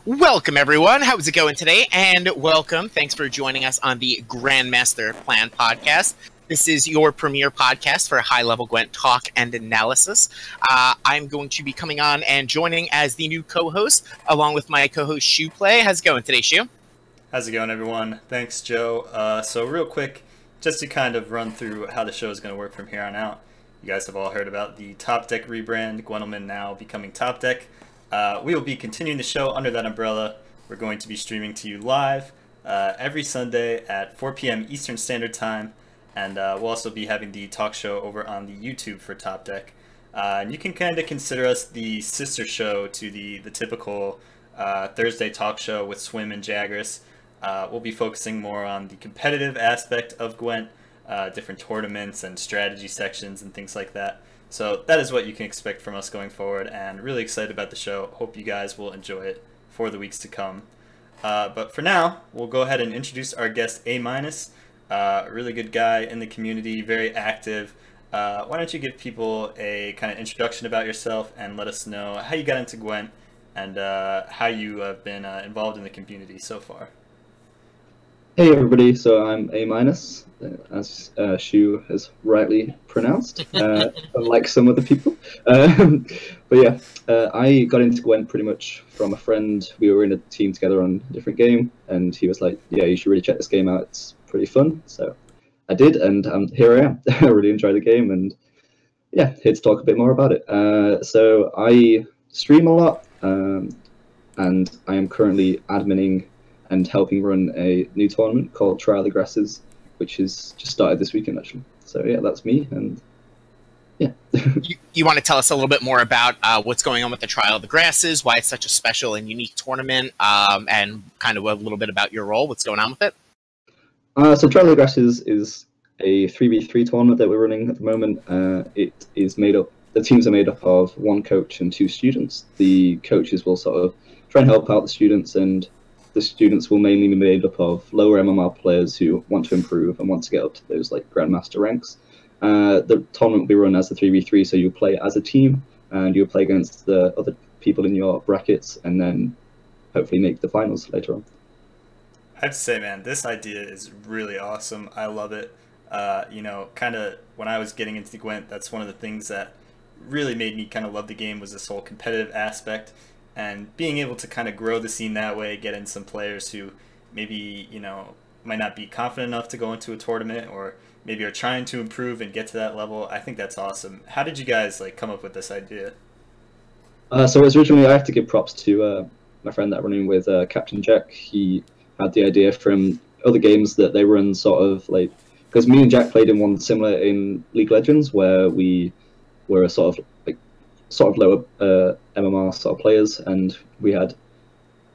Welcome, everyone. How's it going today? And welcome. Thanks for joining us on the Grandmaster Plan Podcast. This is your premier podcast for high-level Gwent talk and analysis. I'm going to be coming on and joining as the new co-host, along with my co-host, ShoePlays. How's it going today, Shoe? How's it going, everyone? Thanks, Joe. So real quick, just to kind of run through how the show is going to work from here on out. You guys have all heard about the Topdeck rebrand, Gwent Open now becoming Topdeck. We will be continuing the show under that umbrella. We're going to be streaming to you live every Sunday at 4 p.m. Eastern Standard Time. And we'll also be having the talk show over on the YouTube for Topdeck. And you can kind of consider us the sister show to the typical Thursday talk show with Swim and Jagras. We'll be focusing more on the competitive aspect of Gwent, different tournaments and strategy sections and things like that. So that is what you can expect from us going forward, and really excited about the show. Hope you guys will enjoy it for the weeks to come. But for now, we'll go ahead and introduce our guest, A-. Really good guy in the community, very active. Why don't you give people a kind of introduction about yourself and let us know how you got into Gwent and how you have been involved in the community so far. Hey everybody, so I'm A-, as Shoe has rightly pronounced, unlike some other people. But yeah, I got into Gwent pretty much from a friend. We were in a team together on a different game, and he was like, yeah, you should really check this game out, it's pretty fun. So I did, and here I am. I really enjoy the game, and yeah, here to talk a bit more about it. So I stream a lot, and I am currently adminning and helping run a new tournament called Trial of the Grasses, which has just started this weekend, actually. So yeah, that's me, and yeah. you want to tell us a little bit more about what's going on with the Trial of the Grasses, why it's such a special and unique tournament, and kind of a little bit about your role, what's going on with it? So Trial of the Grasses is a 3v3 tournament that we're running at the moment. It is made up, the teams are made up of one coach and two students. The coaches will sort of try and help out the students, and the students will mainly be made up of lower MMR players who want to improve and want to get up to those like Grandmaster ranks. The tournament will be run as a 3v3, so you'll play as a team and you'll play against the other people in your brackets and then hopefully make the finals later on. I have to say, man, this idea is really awesome. I love it. You know, kind of when I was getting into the Gwent, that's one of the things that really made me kind of love the game, was this whole competitive aspect. And being able to kind of grow the scene that way, get in some players who maybe, you know, might not be confident enough to go into a tournament, or maybe are trying to improve and get to that level. I think that's awesome. How did you guys like come up with this idea? So it was originally, I have to give props to my friend that I'm running with, Captain Jack. He had the idea from other games that they run sort of like, because me and Jack played in one similar in League Legends where we were a sort of lower MMR sort of players, and we had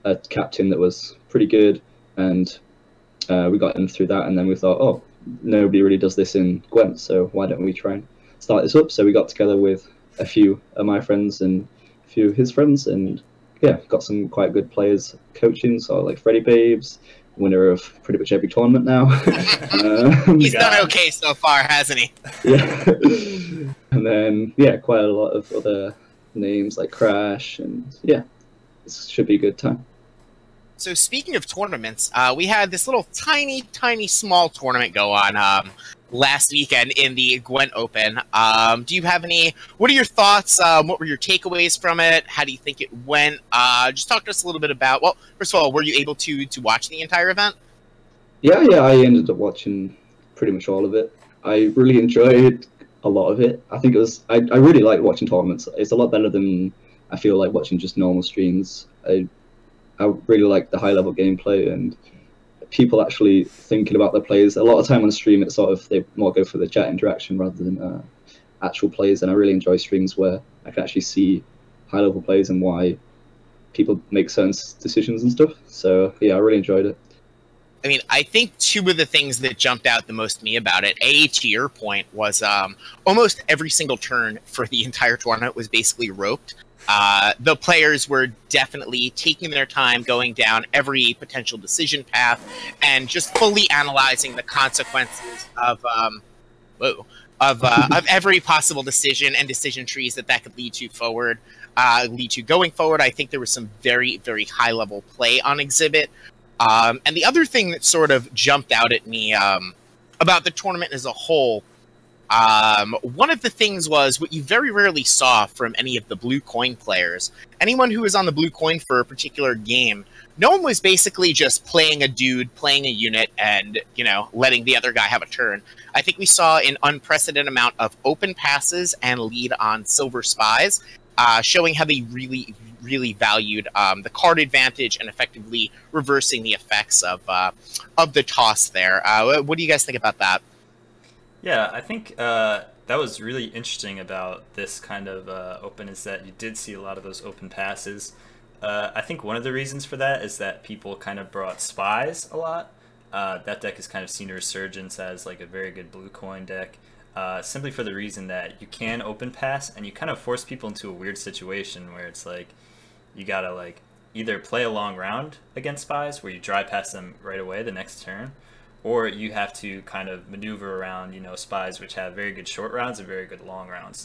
a captain that was pretty good, and we got him through that, and then we thought, oh, nobody really does this in Gwent, so why don't we try and start this up? So we got together with a few of my friends and a few of his friends, and yeah, got some quite good players coaching, so like Freddie Babes, winner of pretty much every tournament now. He's done okay so far, hasn't he? Yeah. And then, yeah, quite a lot of other names like Crash, and yeah, this should be a good time. So speaking of tournaments, we had this little tiny small tournament go on last weekend in the Gwent Open. Do you have any, what are your thoughts? What were your takeaways from it? How do you think it went? Just talk to us a little bit about, well, first of all, were you able to watch the entire event? Yeah, I ended up watching pretty much all of it. I really enjoyed a lot of it. I think it was, I really like watching tournaments. It's a lot better than I feel like watching just normal streams. I really like the high level gameplay and people actually thinking about their plays. A lot of time on stream, it's sort of, they more go for the chat interaction rather than actual plays, and I really enjoy streams where I can actually see high level plays and why people make certain decisions and stuff. So yeah, I really enjoyed it. I mean, I think two of the things that jumped out the most to me about it, to your point, was almost every single turn for the entire tournament was basically roped. The players were definitely taking their time going down every potential decision path and just fully analyzing the consequences of of every possible decision and decision trees that could lead to going forward. I think there was some very, very high level play on exhibit. And the other thing that sort of jumped out at me about the tournament as a whole, one of the things was what you very rarely saw from any of the blue coin players. Anyone who was on the blue coin for a particular game, no one was basically just playing a dude, playing a unit, and, letting the other guy have a turn. I think we saw an unprecedented amount of open passes and lead on silver spies, showing how they really, really valued the card advantage and effectively reversing the effects of the toss there. What do you guys think about that? Yeah, I think that was really interesting about this kind of open is that you did see a lot of those open passes. I think one of the reasons for that is that people kind of brought spies a lot. That deck has kind of seen a resurgence as like a very good blue coin deck, simply for the reason that you can open pass and you kind of force people into a weird situation where it's like you gotta like either play a long round against spies where you dry pass them right away the next turn, or you have to kind of maneuver around, spies which have very good short rounds and very good long rounds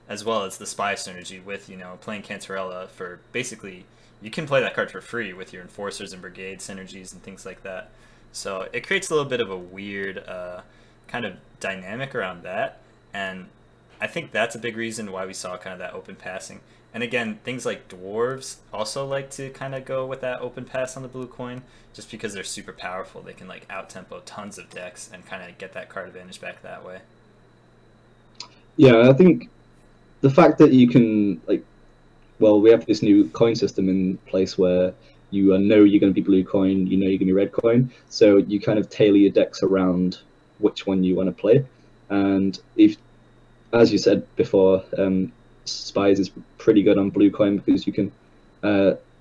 as well as the spy synergy with, playing Cantarella for basically, you can play that card for free with your enforcers and brigade synergies and things like that. So it creates a little bit of a weird kind of dynamic around that, and I think that's a big reason why we saw kind of that open passing. And again, things like dwarves also like to kind of go with that open pass on the blue coin, just because they're super powerful. They can like out-tempo tons of decks and kind of get that card advantage back that way. Yeah, I think the fact that you can, we have this new coin system in place where you know you're going to be blue coin, you're going to be red coin, so you kind of tailor your decks around which one you want to play. And if, as you said before, spies is pretty good on blue coin because you can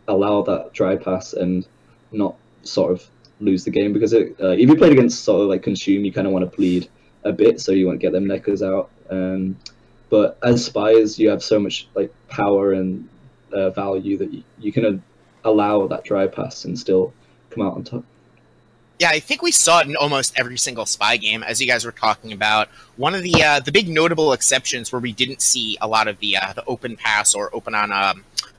allow that dry pass and not sort of lose the game, because if you played against sort of like consume, you kind of want to bleed a bit so you won't get them neckers out. But as spies, you have so much power and value that you can allow that dry pass and still come out on top. Yeah, I think we saw it in almost every single spy game, as you guys were talking about. One of the big notable exceptions where we didn't see a lot of the open pass or open on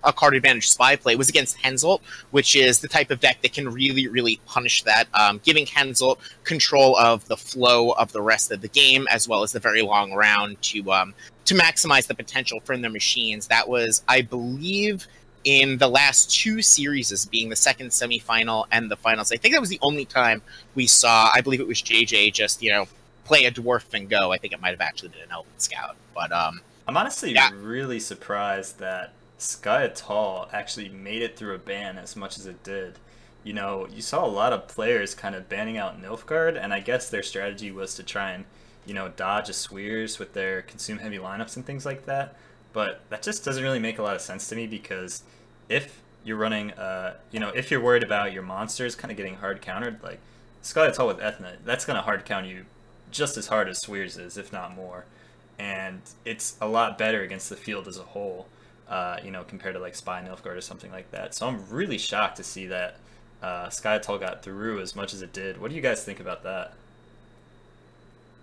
a card advantage spy play was against Henselt, which is the type of deck that can really, really punish that, giving Henselt control of the flow of the rest of the game, as well as the very long round to maximize the potential from the machines. That was, I believe, in the last two series, as being the second semifinal and the finals. I think that was the only time we saw, I believe it was JJ just, play a dwarf and go. I think it might have actually been an Elven Scout. But I'm honestly really surprised that Sky Tall actually made it through a ban as much as it did. You saw a lot of players kind of banning out Nilfgaard, and I guess their strategy was to try and, dodge a Swears with their consume heavy lineups and things like that. But that just doesn't really make a lot of sense to me, because if you're running, if you're worried about your monsters kind of getting hard countered, like Sky Tall with Ethna, that's going to hard count you just as hard as Swears is, if not more. And it's a lot better against the field as a whole, compared to like Spy Nilfgaard or something like that. So I'm really shocked to see that Sky Tall got through as much as it did. What do you guys think about that?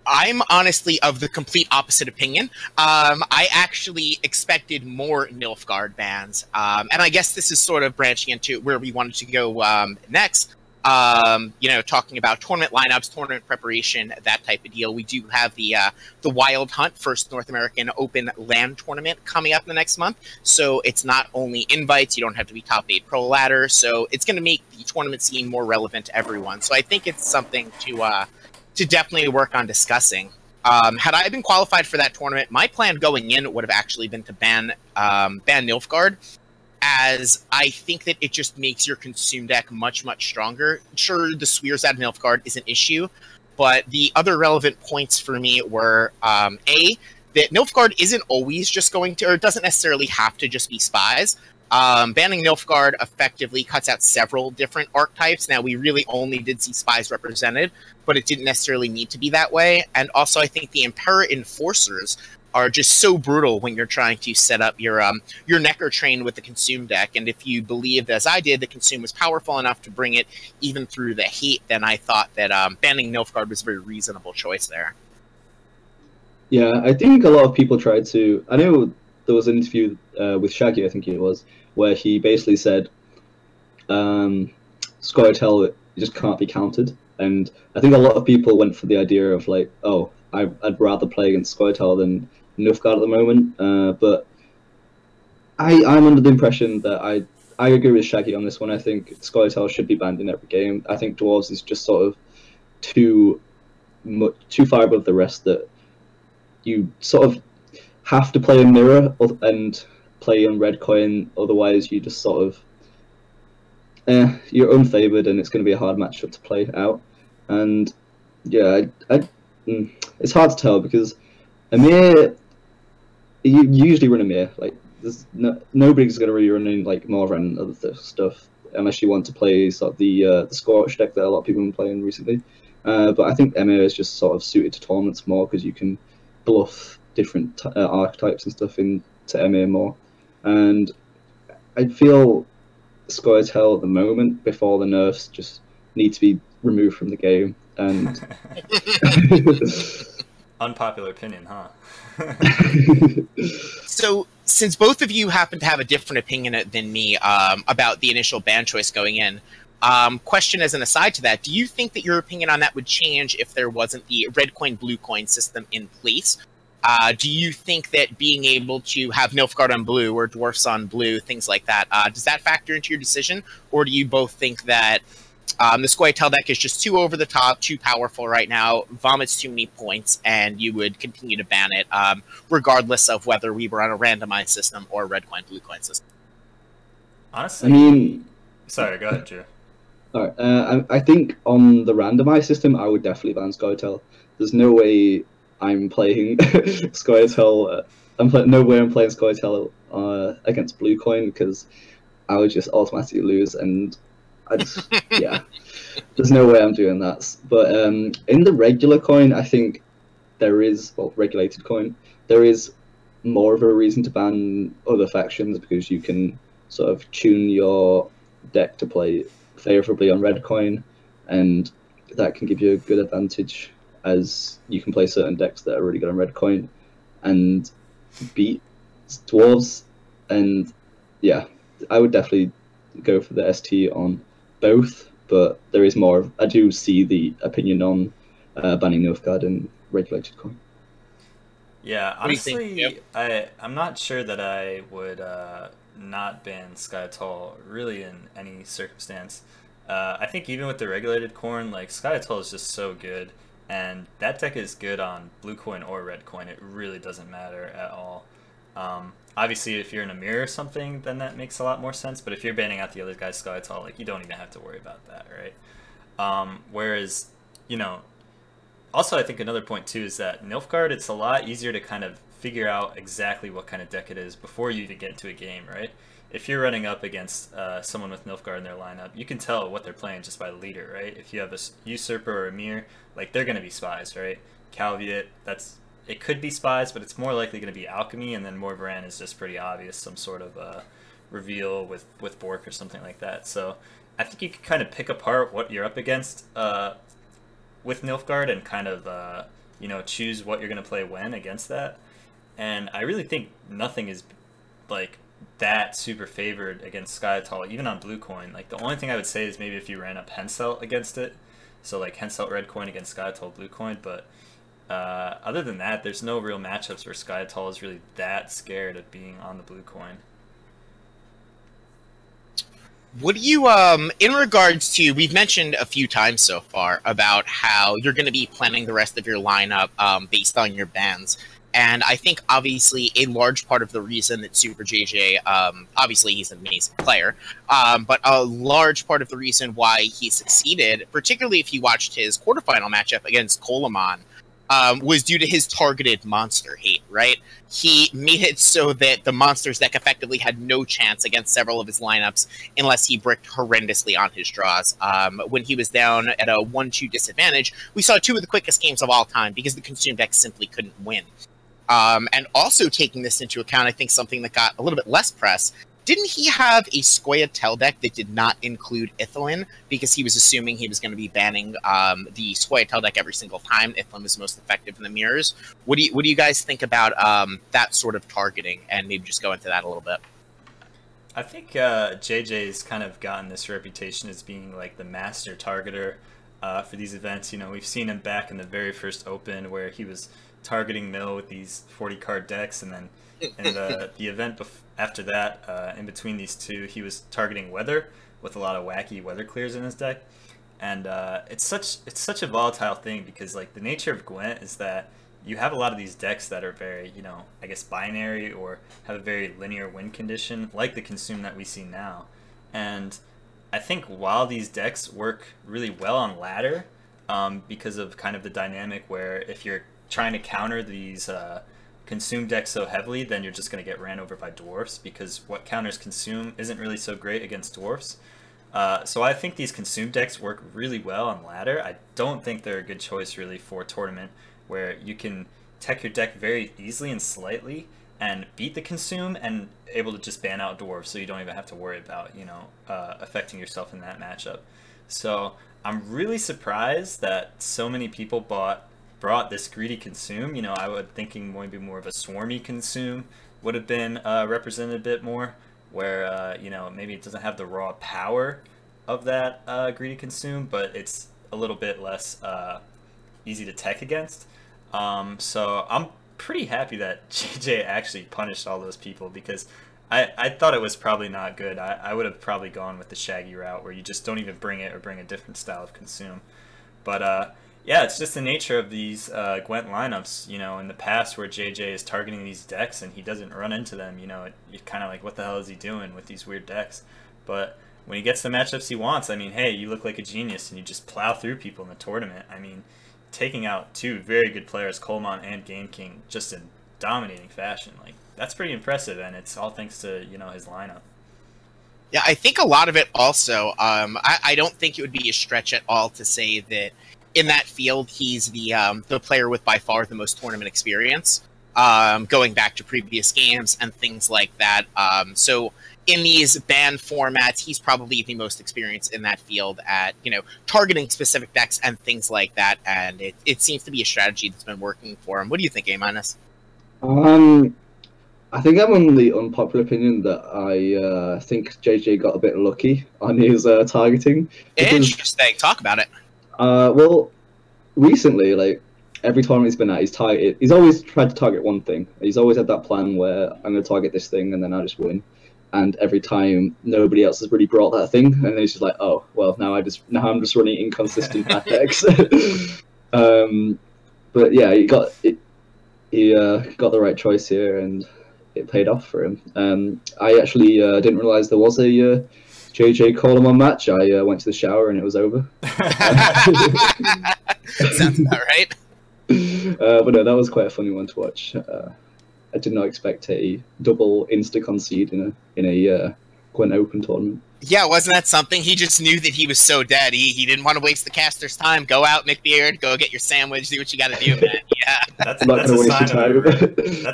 I'm honestly of the complete opposite opinion. I actually expected more Nilfgaard bans, and I guess this is sort of branching into where we wanted to go next. Talking about tournament lineups, tournament preparation, that type of deal. We do have the Wild Hunt first North American Open LAN tournament coming up in the next month. So it's not only invites, you don't have to be top 8 pro ladder. So it's going to make the tournament scene more relevant to everyone. So I think it's something to definitely work on discussing. Had I been qualified for that tournament, my plan going in would have actually been to ban Nilfgaard, as I think that it just makes your consume deck much, much stronger. Sure, the Swears out of Nilfgaard is an issue, but the other relevant points for me were, A, that Nilfgaard isn't always just going to, or doesn't necessarily have to just be spies. Banning Nilfgaard effectively cuts out several different archetypes. Now, we really only did see spies represented, but it didn't necessarily need to be that way. And also, I think the Impera Enforcers are just so brutal when you're trying to set up your Necker train with the Consume deck. And if you believed, as I did, the Consume was powerful enough to bring it even through the hate, then I thought that banning Nilfgaard was a very reasonable choice there. Yeah, I think a lot of people tried to. I know there was an interview with Shaggy, I think it was, where he basically said, Scoia'tael just can't be countered. And I think a lot of people went for the idea of like, oh, I'd rather play against Scoia'tael than Nilfgaard at the moment. But I'm under the impression that I agree with Shaggy on this one. I think Scoia'tael should be banned in every game. I think Dwarves is just sort of too far above the rest that you sort of have to play a mirror and play on red coin, otherwise you just sort of you're unfavored and it's going to be a hard matchup to play out. And yeah, it's hard to tell because Amir, you usually run Amir, like there's nobody's going to really run in like Morvan and other stuff unless you want to play sort of the Scorch deck that a lot of people have been playing recently. But I think Emir is just sort of suited to tournaments more because you can bluff different archetypes and stuff into Emir more. And I feel Scoia'tael at the moment, before the nerfs, just need to be removed from the game. And unpopular opinion, huh? So, since both of you happen to have a different opinion than me about the initial ban choice going in, question as an aside to that, do you think that your opinion on that would change if there wasn't the red coin, blue coin system in place? Do you think that being able to have Nilfgaard on blue or Dwarfs on blue, things like that, does that factor into your decision? Or do you both think that the Scoia'tael deck is just too over the top, too powerful right now, vomits too many points, and you would continue to ban it, regardless of whether we were on a randomized system or a red coin, blue coin system? Honestly, I mean, sorry, go ahead, Drew. All right, I think on the randomized system, I would definitely ban Scoia'tael. There's no way I'm playing Scoia'tael. No way I'm playing Scoia'tael against blue coin because I would just automatically lose, and I just yeah, there's no way I'm doing that. But in the regular coin, I think there is, well, regulated coin, there is more of a reason to ban other factions because you can sort of tune your deck to play favorably on red coin, and that can give you a good advantage as you can play certain decks that are really good on red coin and beat Dwarves. And yeah, I would definitely go for the ST on both, but there is more. I do see the opinion on banning Nilfgaard and regulated coin. Yeah, honestly, I'm not sure that I would not ban Scoia'tael really in any circumstance. I think even with the regulated corn, like Scoia'tael is just so good, and that deck is good on blue coin or red coin. It really doesn't matter at all. Obviously, if you're in a mirror or something, then that makes a lot more sense. But if you're banning out the other guy's Scoia'tael, like you don't even have to worry about that, right? Whereas, you know, also I think another point too is that Nilfgaard, it's a lot easier to kind of figure out exactly what kind of deck it is before you even get into a game, right? If you're running up against someone with Nilfgaard in their lineup, you can tell what they're playing just by the leader, right? If you have a Usurper or a Mir, like they're going to be spies, right? Calviet, it could be spies, but it's more likely going to be alchemy, and then Morvaran is just pretty obvious, some sort of reveal with Bork or something like that. So I think you can kind of pick apart what you're up against with Nilfgaard and kind of you know, choose what you're going to play when against that. And I really think nothing is like that super favored against Scoia'tael, even on blue coin. Like the only thing I would say is maybe if you ran up Henselt against it, so like Henselt red coin against Scoia'tael blue coin, but other than that, there's no real matchups where Scoia'tael is really that scared of being on the blue coin. What do you, in regards to, we've mentioned a few times so far about how you're going to be planning the rest of your lineup based on your bans. And I think, obviously, a large part of the reason that Super JJ, obviously he's an amazing player, but a large part of the reason why he succeeded, particularly if you watched his quarterfinal matchup against Coleman, was due to his targeted monster hate, right? He made it so that the monsters deck effectively had no chance against several of his lineups unless he bricked horrendously on his draws. When he was down at a 1-2 disadvantage, we saw two of the quickest games of all time because the consumed deck simply couldn't win. And also taking this into account, I think something that got a little bit less press didn't he have a Scoia'tael deck that did not include Ithilin because he was assuming he was going to be banning the Scoia'tael deck every single time Ithilin was most effective in the mirrors? What do you guys think about that sort of targeting, and maybe just go into that a little bit? I think JJ's kind of gotten this reputation as being like the master targeter for these events. You know, we've seen him back in the very first Open where he was targeting Mill with these 40-card decks, and then in the event after that, in between these two, he was targeting Weather with a lot of wacky Weather clears in his deck. And it's such a volatile thing because like the nature of Gwent is that you have a lot of these decks that are very, you know, I guess binary or have a very linear win condition, like the Consume that we see now. And I think while these decks work really well on ladder, because of kind of the dynamic where if you're trying to counter these Consume decks so heavily, then you're just going to get ran over by dwarfs, because what counters Consume isn't really so great against dwarfs. So I think these Consume decks work really well on ladder. I don't think they're a good choice really for a tournament where you can tech your deck very easily and slightly and beat the Consume and able to just ban out dwarves, so you don't even have to worry about, you know, affecting yourself in that matchup. So I'm really surprised that so many people brought this greedy Consume. You know, I would thinking maybe more of a swarmy Consume would have been represented a bit more, where you know, maybe it doesn't have the raw power of that greedy Consume, but it's a little bit less easy to tech against. So I'm pretty happy that JJ actually punished all those people, because I thought it was probably not good. I would have probably gone with the Shaggy route where you just don't even bring it or bring a different style of Consume. But yeah, it's just the nature of these Gwent lineups, you know, in the past where JJ is targeting these decks and he doesn't run into them, you know, you're kind of like, what the hell is he doing with these weird decks? But when he gets the matchups he wants, I mean, hey, you look like a genius and you just plow through people in the tournament. I mean, taking out two very good players, Coleman and Game King, just in dominating fashion, like, that's pretty impressive, and it's all thanks to, you know, his lineup. Yeah, I think a lot of it also, I don't think it would be a stretch at all to say that in that field, he's the player with by far the most tournament experience, going back to previous games and things like that. So in these banned formats, he's probably the most experienced in that field at, you know, targeting specific decks and things like that. And it seems to be a strategy that's been working for him. What do you think, A-? I think I'm on the unpopular opinion that I think JJ got a bit lucky on his targeting. Interesting. Talk about it. Well, recently, like, every tournament he's been at, he's always tried to target one thing. He's always had that plan where I'm going to target this thing and then I'll just win. And every time nobody else has really brought that thing, and then he's just like, oh, well, now I'm just running inconsistent bad decks. But yeah, he got the right choice here, and it paid off for him. I actually didn't realize there was a JJ Coleman match. I went to the shower and it was over. Sounds about right. But no, that was quite a funny one to watch. I did not expect a double insta concede in a Gwent Open tournament. Yeah, wasn't that something? He just knew that he was so dead. He didn't want to waste the caster's time. Go out, McBeard. Go get your sandwich. Do what you got to do, man. Yeah. That's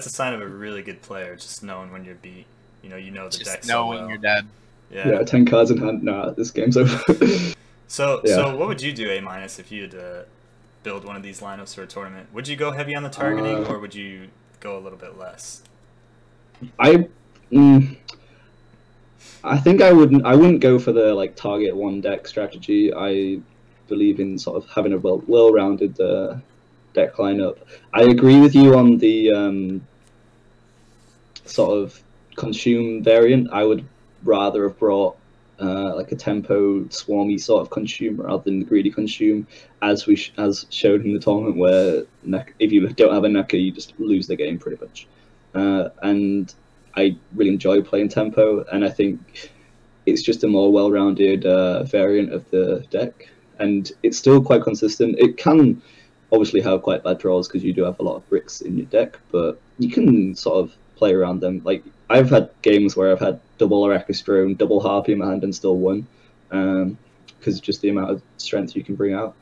a sign of a really good player. Just knowing when you're beat. You know the deck so well. Knowing you're dead. Yeah, 10 cards in hand. Nah, this game's over. So what would you do, A-, if you had to build one of these lineups for a tournament? Would you go heavy on the targeting, or would you go a little bit less? I think I wouldn't go for the like target one deck strategy. I believe in sort of having a well-rounded deck lineup. I agree with you on the sort of Consume variant. I would rather have brought like a tempo swarmy sort of Consume rather than the greedy Consume, as showed in the tournament, where if you don't have a Necker, you just lose the game pretty much. And I really enjoy playing tempo, and I think it's just a more well-rounded variant of the deck, and it's still quite consistent. It can obviously have quite bad draws because you do have a lot of bricks in your deck, but you can sort of play around them. Like, I've had games where I've had double Arachistro, double Harpy in my hand and still won, because just the amount of strength you can bring out.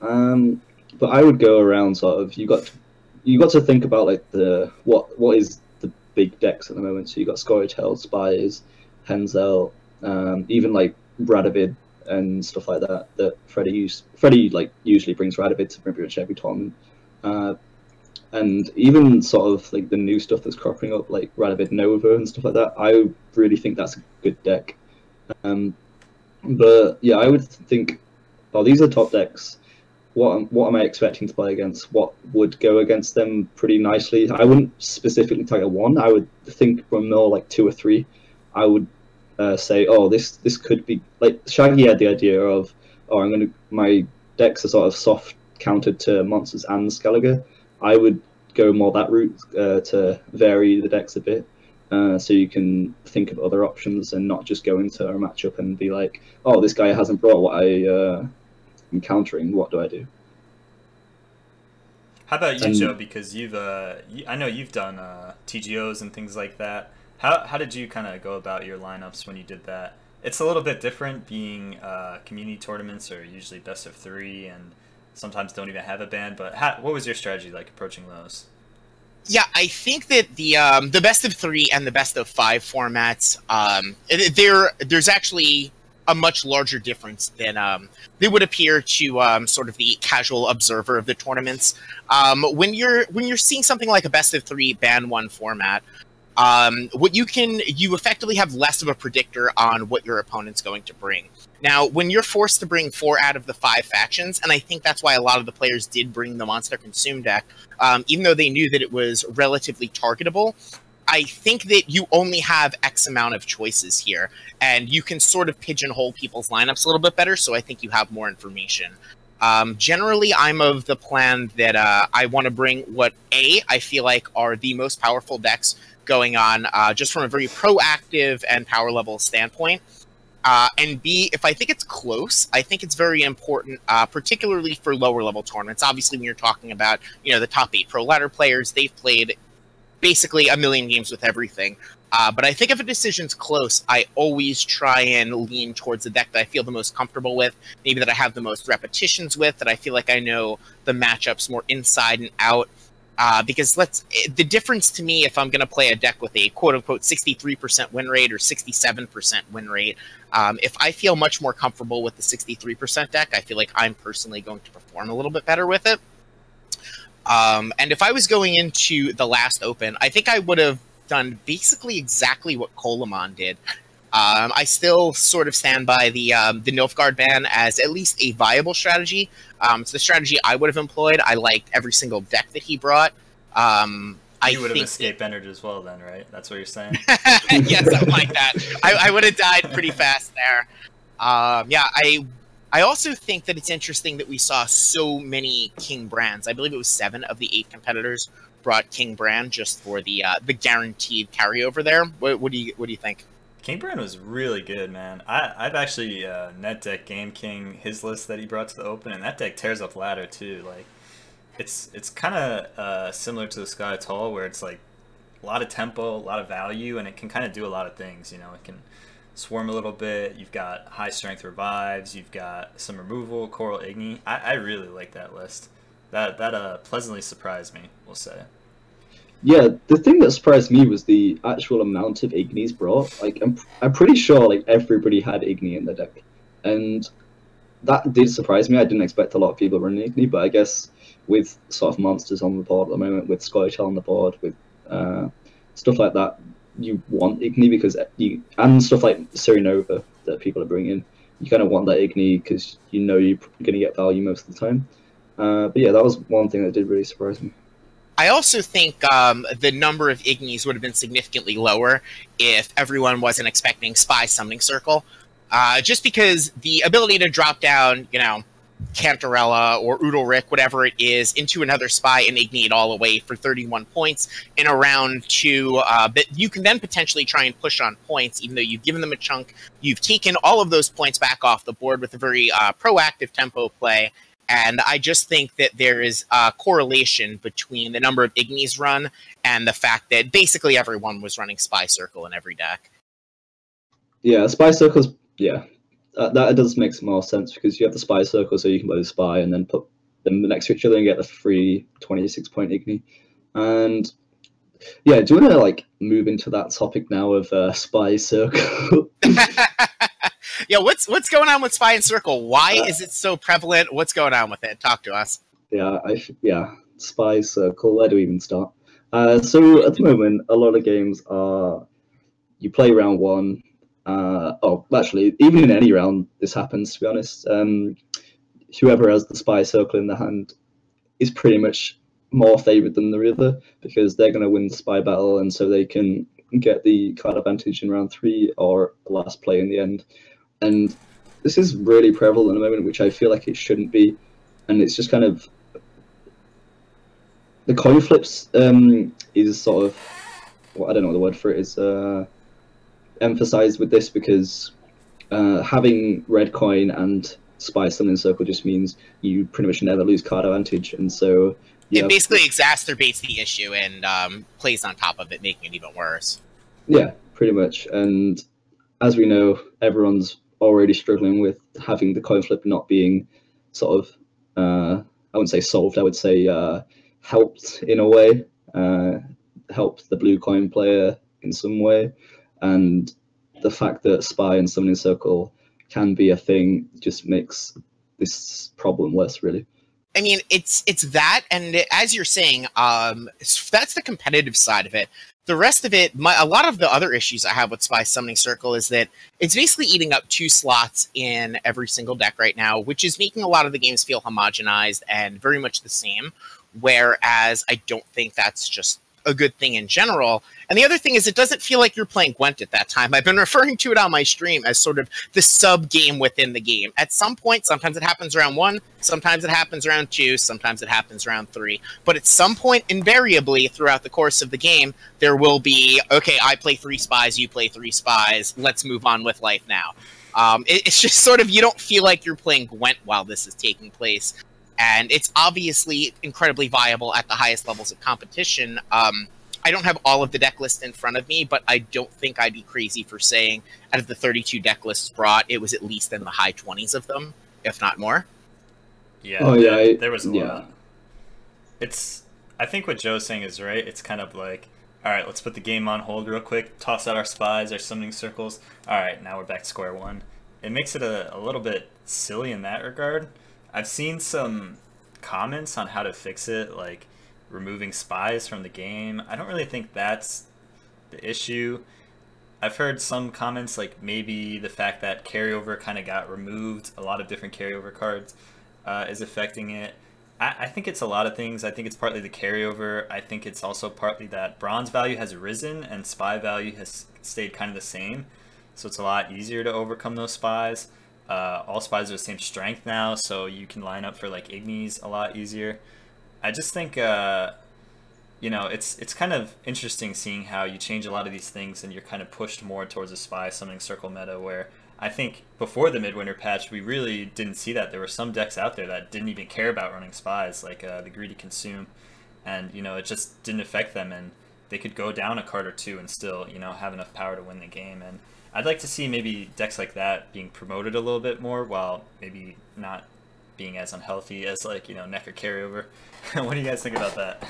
But I would go around sort of, you got to think about like what is the big decks at the moment. So you got Scoia'tael, Spies, Henzel, even like Radovid and stuff like that. That Freddie like usually brings Radovid to pretty much every tournament. And even sort of like the new stuff that's cropping up, like Radovid Nova and stuff like that, I really think that's a good deck. But yeah, I would think, oh, these are top decks. What am I expecting to play against? What would go against them pretty nicely? I wouldn't specifically target one. I would think from more like 2 or 3. I would say, oh, this could be like Shaggy had the idea of, oh, my decks are sort of soft countered to monsters and Skellige. I would go more that route to vary the decks a bit, so you can think of other options and not just go into a matchup and be like, oh, this guy hasn't brought what I'm countering. What do I do? How about you, Joe? Because I know you've done TGOs and things like that. How did you kind of go about your lineups when you did that? It's a little bit different being community tournaments are usually best of 3 and sometimes don't even have a ban, but what was your strategy like approaching those? Yeah, I think that the best of 3 and the best of 5 formats, there's actually a much larger difference than they would appear to sort of the casual observer of the tournaments. When you're seeing something like a best of 3 ban 1 format, you effectively have less of a predictor on what your opponent's going to bring. Now, when you're forced to bring 4 out of the 5 factions, and I think that's why a lot of the players did bring the Monster Consume deck, even though they knew that it was relatively targetable, I think that you only have X amount of choices here, and you can sort of pigeonhole people's lineups a little bit better, so I think you have more information. Generally, I'm of the plan that I want to bring what I feel like are the most powerful decks going on, just from a very proactive and power level standpoint. And B, if I think it's close, I think it's very important, particularly for lower level tournaments. Obviously, when you're talking about, the top 8 pro ladder players, they've played basically a million games with everything. But I think if a decision's close, I always try and lean towards the deck that I feel the most comfortable with, maybe that I have the most repetitions with, that I feel like I know the matchups more inside and out. Because the difference to me, if I'm going to play a deck with a quote-unquote 63% win rate or 67% win rate, if I feel much more comfortable with the 63% deck, I feel like I'm personally going to perform a little bit better with it. And if I was going into the last Open, I think I would have done basically exactly what Coleman did. I still sort of stand by the Nilfgaard ban as at least a viable strategy. It's the strategy I would have employed. I liked every single deck that he brought. You would have escape entered as well then, right? That's what you're saying? Yeah, something like that. I would have died pretty fast there. Yeah, I also think that it's interesting that we saw so many King Brands. I believe it was 7 of the 8 competitors brought King Brand just for the guaranteed carryover there. What do you think? King Brand was really good, man. I've actually net deck Game King his list that he brought to the Open, and that deck tears up ladder too. Like, it's kind of similar to the Scoia'tael, where it's like a lot of tempo, a lot of value, and it can kind of do a lot of things. It can swarm a little bit. You've got high strength revives. You've got some removal, Coral Igni. I really like that list. That pleasantly surprised me, we'll say. Yeah, the thing that surprised me was the actual amount of Ignis brought. Like, I'm pretty sure like everybody had Igni in their deck, and that did surprise me. I didn't expect a lot of people running Igni, but I guess with sort of monsters on the board at the moment, with Scoia'tael on the board, with stuff like that, you want Igni because and stuff like Nova that people are bringing, you kind of want that Igni because you're going to get value most of the time. But yeah, that was one thing that did really surprise me. I also think the number of Ignis would have been significantly lower if everyone wasn't expecting Spy Summoning Circle. Just because the ability to drop down, Cantarella or Udalric, whatever it is, into another Spy and Igni it all away for 31 points in a round 2, but you can then potentially try and push on points, even though you've given them a chunk. You've taken all of those points back off the board with a very proactive tempo play. And I just think that there is a correlation between the number of Ignis run and the fact that basically everyone was running Spy Circle in every deck. Yeah, Spy Circles, yeah. That does make more sense because you have the Spy Circle so you can play the Spy and then put them next to each other and get the free 26-point Igni. And yeah, do you want to like move into that topic now of Spy Circle? Yeah, what's going on with Spy and Circle? Why is it so prevalent? What's going on with it? Talk to us. Yeah, Spy Circle. Where do we even start? So at the moment, a lot of games are you play round one. Actually, even in any round, this happens. To be honest, whoever has the Spy Circle in their hand is pretty much more favoured than the other because they're going to win the Spy battle, and so they can get the card advantage in round 3 or the last play in the end. And this is really prevalent at the moment, which I feel like it shouldn't be. And it's just kind of the coin flips is sort of, well, I don't know what the word for it is, emphasized with this because having red coin and Spy Summoning Circle just means you pretty much never lose card advantage, and so it basically exacerbates the issue and plays on top of it, making it even worse. Yeah, pretty much. And as we know, everyone's already struggling with having the coin flip not being sort of, I wouldn't say solved, I would say helped in a way, helped the blue coin player in some way. And the fact that Spy and Summoning Circle can be a thing just makes this problem worse, really. I mean, it's that, and as you're saying, that's the competitive side of it. The rest of it, a lot of the other issues I have with Spy Summoning Circle is that it's basically eating up 2 slots in every single deck right now, which is making a lot of the games feel homogenized and very much the same, whereas I don't think that's just a good thing in general. And the other thing is it doesn't feel like you're playing Gwent at that time. I've been referring to it on my stream as sort of the sub-game within the game. At some point, sometimes it happens round 1, sometimes it happens round 2, sometimes it happens round 3. But at some point, invariably, throughout the course of the game, there will be, okay, I play 3 spies, you play 3 spies, let's move on with life now. It's just sort of, you don't feel like you're playing Gwent while this is taking place. And it's obviously incredibly viable at the highest levels of competition. I don't have all of the deck lists in front of me, but I don't think I'd be crazy for saying out of the 32 deck lists brought, it was at least in the high 20s of them, if not more. Yeah, there was a lot. I think what Joe's saying is right. It's kind of like, all right, let's put the game on hold real quick, toss out our spies, our summoning circles. All right, now we're back to square one. It makes it a little bit silly in that regard. I've seen some comments on how to fix it, like removing spies from the game. I don't really think that's the issue. I've heard some comments like maybe the fact that carryover kind of got removed, a lot of different carryover cards is affecting it. I think it's a lot of things. I think it's partly the carryover. I think it's also partly that bronze value has risen and spy value has stayed kind of the same. So it's a lot easier to overcome those spies. All spies are the same strength now, so you can line up for like Ignis a lot easier. I just think, you know, it's kind of interesting seeing how you change a lot of these things and you're kind of pushed more towards a Spy Summoning Circle meta, where I think before the Midwinter patch, we really didn't see that. There were some decks out there that didn't even care about running spies, like the Greedy Consume, and, you know, it just didn't affect them, and they could go down a card or two and still, you know, have enough power to win the game. And I'd like to see maybe decks like that being promoted a little bit more, while maybe not being as unhealthy as, like, you know, Necker carryover. What do you guys think about that?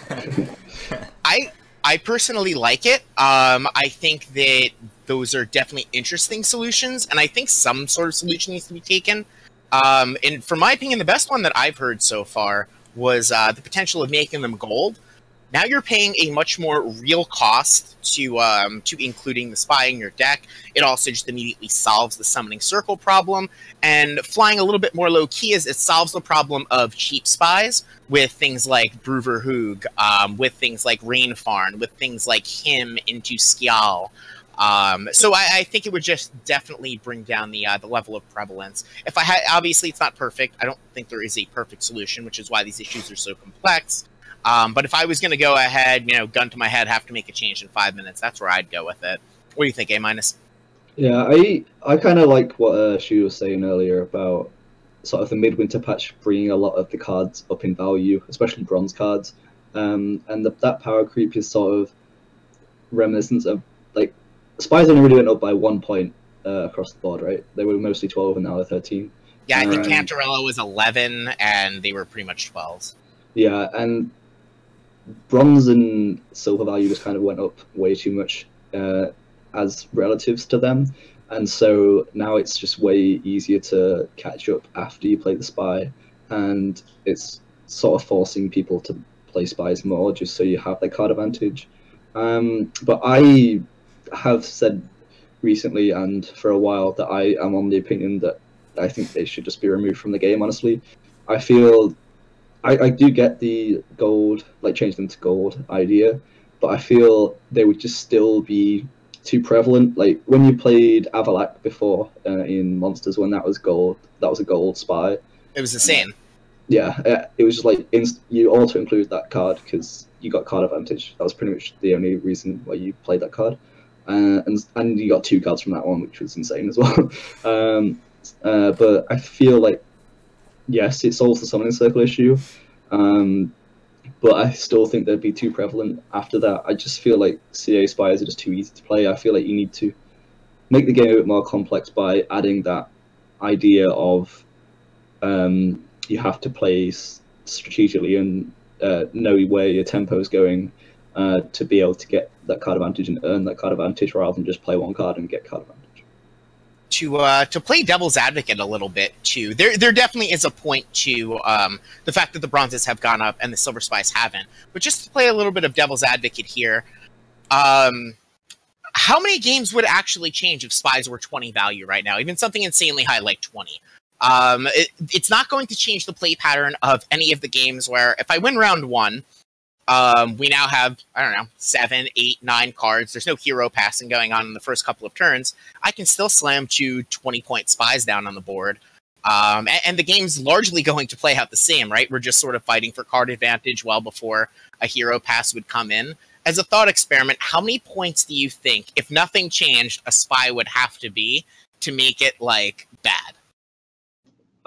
I personally like it. I think that those are definitely interesting solutions, and I think some sort of solution needs to be taken. And for my opinion, the best one that I've heard so far was the potential of making them gold. Now you're paying a much more real cost to including the spy in your deck. It also just immediately solves the summoning circle problem, and flying a little bit more low key is it solves the problem of cheap spies with things like Bruver Hoog, with things like Rainfarn, with things like him into Skjal. So I think it would just definitely bring down the level of prevalence. If I had, obviously it's not perfect. I don't think there is a perfect solution, which is why these issues are so complex. But if I was going to go ahead, you know, gun to my head, have to make a change in 5 minutes, that's where I'd go with it. What do you think, A-? Yeah, I kind of like what Shue was saying earlier about sort of the Midwinter patch bringing a lot of the cards up in value, especially bronze cards. And that power creep is sort of reminiscent of, like, spies only really went up by 1 point across the board, right? They were mostly 12 and now they're 13. Yeah, I think Cantarella was 11 and they were pretty much 12s. Yeah, and bronze and silver value just kind of went up way too much as relatives to them, and so now it's just way easier to catch up after you play the spy, and it's sort of forcing people to play spies more just so you have that card advantage. But I have said recently and for a while that I am on the opinion that I think they should just be removed from the game, honestly. I feel I do get the gold, like change them to gold idea, but I feel they would just still be too prevalent. Like when you played Avalak before in Monsters, when that was a gold spy. It was the same. Yeah, it was just like you auto include that card because you got card advantage. That was pretty much the only reason why you played that card, and you got 2 cards from that one, which was insane as well. But I feel like yes, it solves the summoning circle issue, but I still think they'd be too prevalent after that. I just feel like CA spies are just too easy to play. I feel like you need to make the game a bit more complex by adding that idea of you have to play strategically and know where your tempo is going to be able to get that card advantage and earn that card advantage rather than just play one card and get card advantage. To play devil's advocate a little bit too, there definitely is a point to the fact that the bronzes have gone up and the silver spies haven't. But just to play a little bit of devil's advocate here, how many games would actually change if spies were 20 value right now? Even something insanely high like 20. It's not going to change the play pattern of any of the games where if I win round 1, we now have, I don't know, 7, 8, 9 cards. There's no hero passing going on in the first couple of turns. I can still slam 2 20-point spies down on the board. And the game's largely going to play out the same, right? We're just sort of fighting for card advantage well before a hero pass would come in. As a thought experiment, how many points do you think, if nothing changed, a spy would have to be to make it, like, bad?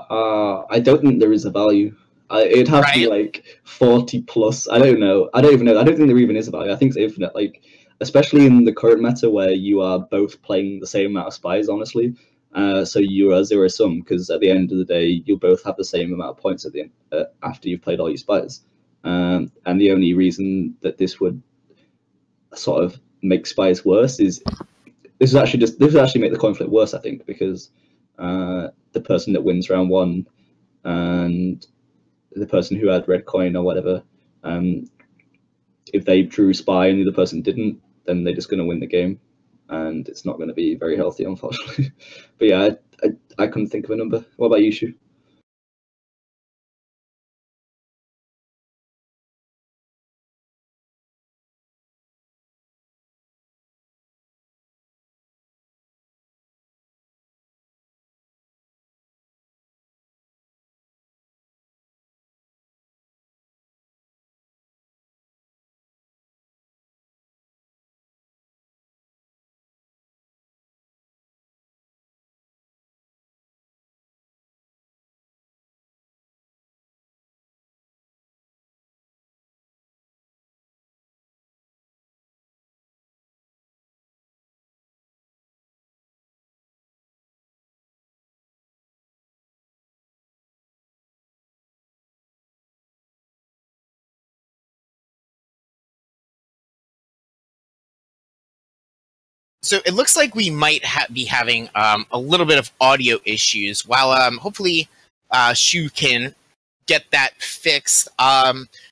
I don't think there is a value. It'd have to be like 40 plus. I don't know. I don't even know. I don't think there even is a value. I think it's infinite. Like, especially in the current meta where you are both playing the same amount of spies, honestly. So you are zero sum because at the end of the day, you'll both have the same amount of points at the end after you've played all your spies. And the only reason that this would sort of make spies worse is this would actually make the coin flip worse, I think, because the person that wins round 1 and the person who had red coin or whatever, if they drew spy and the other person didn't, then they're just going to win the game, and it's not going to be very healthy, unfortunately. But yeah, I couldn't think of a number. What about you, Shu? So it looks like we might be having a little bit of audio issues. While hopefully Shu can get that fixed.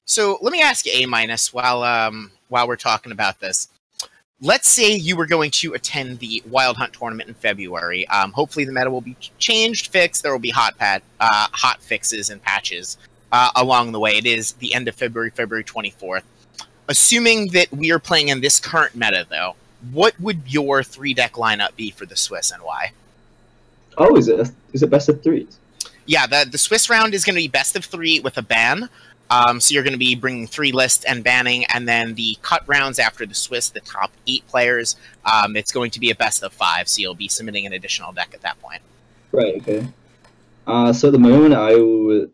So let me ask you, A-, while we're talking about this. Let's say you were going to attend the Wild Hunt tournament in February. Hopefully the meta will be changed, fixed. There will be hot fixes and patches along the way. It is the end of February, February 24th. Assuming that we are playing in this current meta, though, what would your 3-deck lineup be for the Swiss and why? Oh, is it best of 3s? Yeah, the Swiss round is going to be best of 3 with a ban. So you're going to be bringing 3 lists and banning, and then the cut rounds after the Swiss, the top 8 players, it's going to be a best of 5, so you'll be submitting an additional deck at that point. Right, okay. So at the moment, I would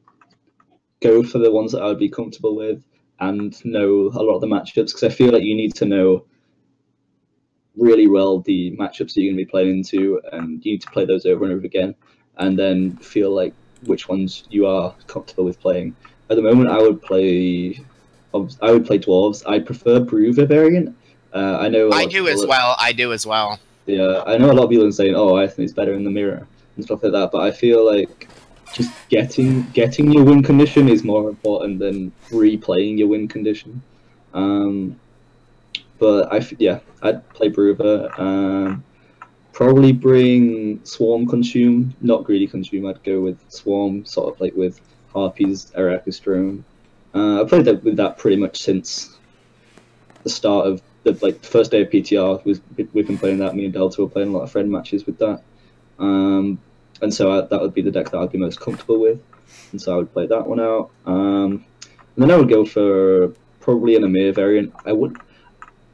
go for the ones that I would be comfortable with and know a lot of the matchups, because I feel like you need to know really well the matchups that you're going to be playing into, and you need to play those over and over again, and then feel like which ones you are comfortable with playing. At the moment, I would play I would play dwarves. I prefer Brewer variant. I know I do as well. I do as well. Yeah, I know a lot of people are saying, "Oh, I think it's better in the mirror" and stuff like that. But I feel like just getting your win condition is more important than replaying your win condition. But I'd play Brewer. Probably bring Swarm Consume, not Greedy Consume. I'd go with Swarm, sort of like with Harpies, Eraqus Drone. I played with that pretty much since the start of the first day of PTR. We've been playing that. Me and Delta were playing a lot of friend matches with that, and so that would be the deck that I'd be most comfortable with, and so I would play that one out. And then I would go for probably an Amir variant.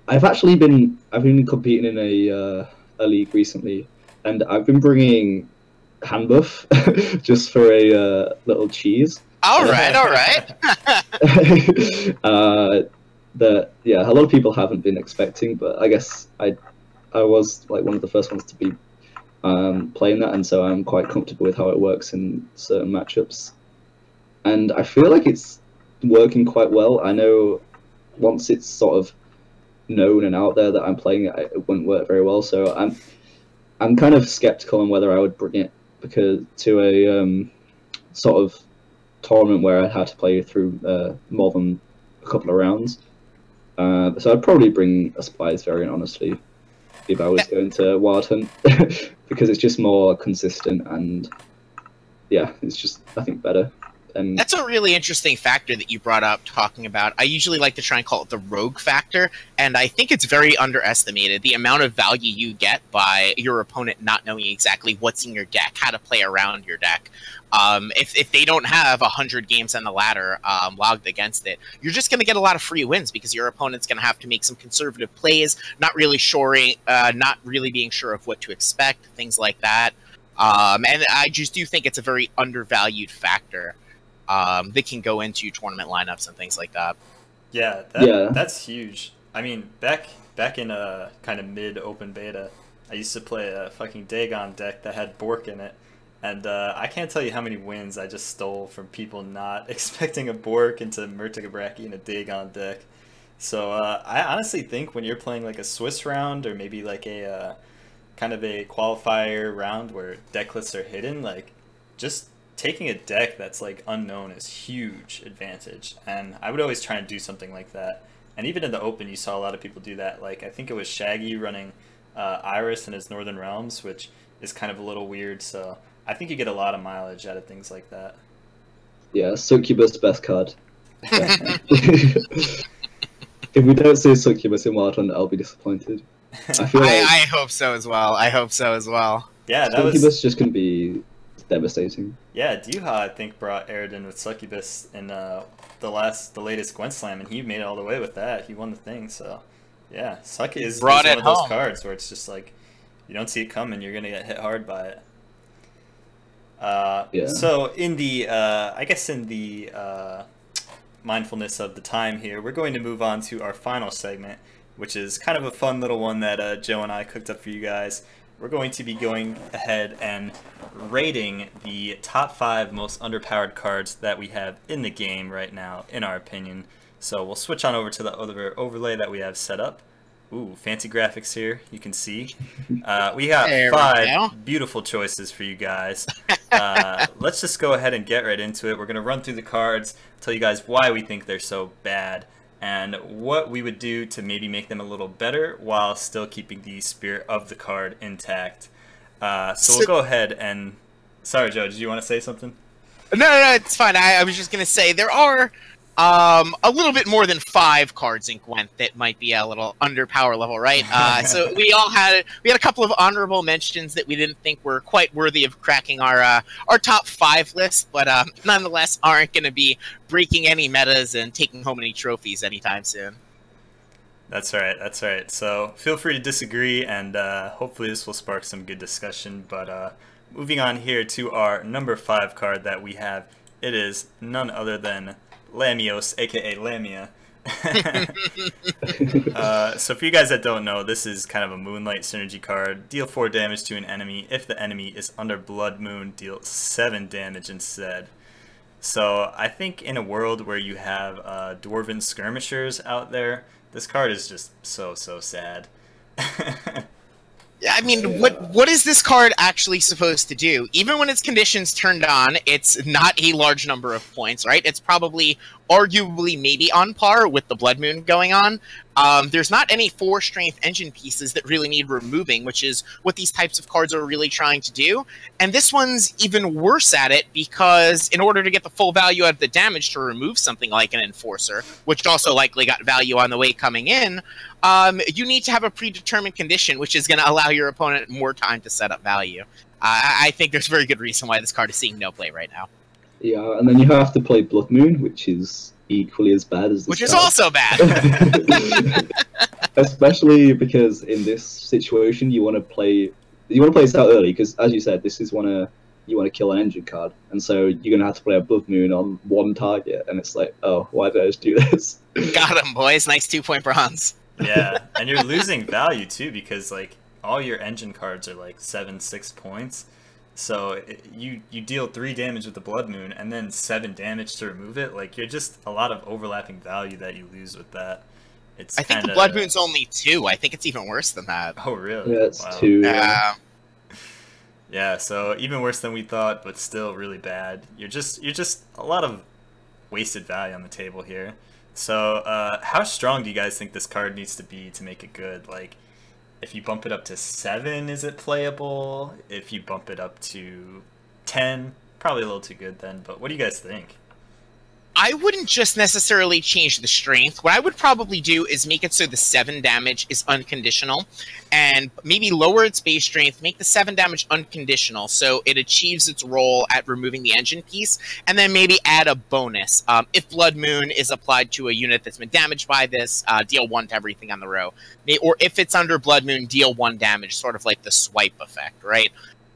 I've been competing in a league recently, and I've been bringing hand buff just for a little cheese. All right. That a lot of people haven't been expecting, but I guess I was like one of the first ones to be playing that, and so I'm quite comfortable with how it works in certain matchups, and I feel like it's working quite well. I know once it's sort of known and out there that I'm playing it, it wouldn't work very well. So I'm kind of skeptical on whether I would bring it to a sort of tournament where I'd have to play through more than a couple of rounds. So I'd probably bring a Supplies variant, honestly, if I was going to Wild Hunt, because it's just more consistent and it's just, I think, better. And that's a really interesting factor that you brought up talking about. I usually like to try and call it the rogue factor, and I think it's very underestimated, the amount of value you get by your opponent not knowing exactly what's in your deck, how to play around your deck. If they don't have 100 games on the ladder logged against it, you're just going to get a lot of free wins because your opponent's going to have to make some conservative plays, not really being sure of what to expect, things like that. And I just do think it's a very undervalued factor that can go into tournament lineups and things like that. Yeah, that's huge. I mean, back in a kind of mid-open beta, I used to play a fucking Dagon deck that had Bork in it, and I can't tell you how many wins I just stole from people not expecting a Bork into Murtagh in a Dagon deck. So I honestly think when you're playing like a Swiss round or maybe like a kind of a qualifier round where deck lists are hidden, like just taking a deck that's like unknown is huge advantage, and I would always try and do something like that. And even in the open you saw a lot of people do that. Like I think it was Shaggy running Iris in his Northern Realms, which is kind of a little weird, so I think you get a lot of mileage out of things like that. Yeah, Succubus best card. If we don't see Succubus in Wild Hunt, I'll be disappointed. I hope so as well. Yeah, Succubus just gonna be devastating. Yeah, Duha I think brought Aridin with Succubus in the latest Gwent Slam, and he made it all the way with that. He won the thing, so yeah, Suck is one of those cards where it's just like you don't see it coming, you're gonna get hit hard by it. So in the I guess in the mindfulness of the time here, we're going to move on to our final segment, which is kind of a fun little one that Joe and I cooked up for you guys. We're going to be going ahead and rating the top 5 most underpowered cards that we have in the game right now, in our opinion. So we'll switch on over to the other overlay that we have set up. Ooh, fancy graphics here, you can see. We got 5 beautiful choices for you guys. Let's just go ahead and get right into it. We're going to run through the cards, tell you guys why we think they're so bad, and what we would do to maybe make them a little better while still keeping the spirit of the card intact. So we'll go ahead and... Sorry, Joe, did you want to say something? No, it's fine. I was just going to say there are a little bit more than 5 cards in Gwent that might be a little under power level, right? So we had a couple of honorable mentions that we didn't think were quite worthy of cracking our top 5 list, but nonetheless aren't going to be breaking any metas and taking home any trophies anytime soon. That's right. So feel free to disagree, and hopefully this will spark some good discussion. But moving on here to our number 5 card that we have, it is none other than Lamios, aka Lamia. So for you guys that don't know, this is kind of a Moonlight synergy card. Deal 4 damage to an enemy. If the enemy is under Blood Moon, deal 7 damage instead. So I think in a world where you have dwarven skirmishers out there, this card is just so sad. I mean, what is this card actually supposed to do? Even when its conditions turned on, it's not a large number of points, right? It's probably, arguably, maybe on par with the Blood Moon going on. There's not any 4-strength engine pieces that really need removing, which is what these types of cards are really trying to do. And this one's even worse at it, because in order to get the full value out of the damage to remove something like an Enforcer, which also likely got value on the way coming in, you need to have a predetermined condition, which is going to allow your opponent more time to set up value. I think there's a very good reason why this card is seeing no play right now. Yeah, and then you have to play Blood Moon, which is equally as bad as this Which is card. also bad. Especially because in this situation, you want to play this out early, because as you said, this is you want to kill an engine card, and so you're gonna have to play a Blood Moon on one target, and it's like, oh, why did I just do this? Got him, boys. Nice 2-point bronze. Yeah, and you're losing value too, because like all your engine cards are like 7-6 points. So you deal 3 damage with the Blood Moon and then 7 damage to remove it. Like, you're just a lot of overlapping value that you lose with that. I think the Blood Moon's only 2. I think it's even worse than that. Oh, really? Yeah, it's 2. Yeah, so even worse than we thought, but still really bad. You're just a lot of wasted value on the table here. So how strong do you guys think this card needs to be to make it good? Like, if you bump it up to 7, is it playable? If you bump it up to 10, probably a little too good then, but what do you guys think? I wouldn't just necessarily change the strength. What I would probably do is make it so the 7 damage is unconditional, and maybe lower its base strength, make the 7 damage unconditional so it achieves its role at removing the engine piece, and then maybe add a bonus. If Blood Moon is applied to a unit that's been damaged by this, deal 1 to everything on the row. Or if it's under Blood Moon, deal 1 damage, sort of like the swipe effect, right?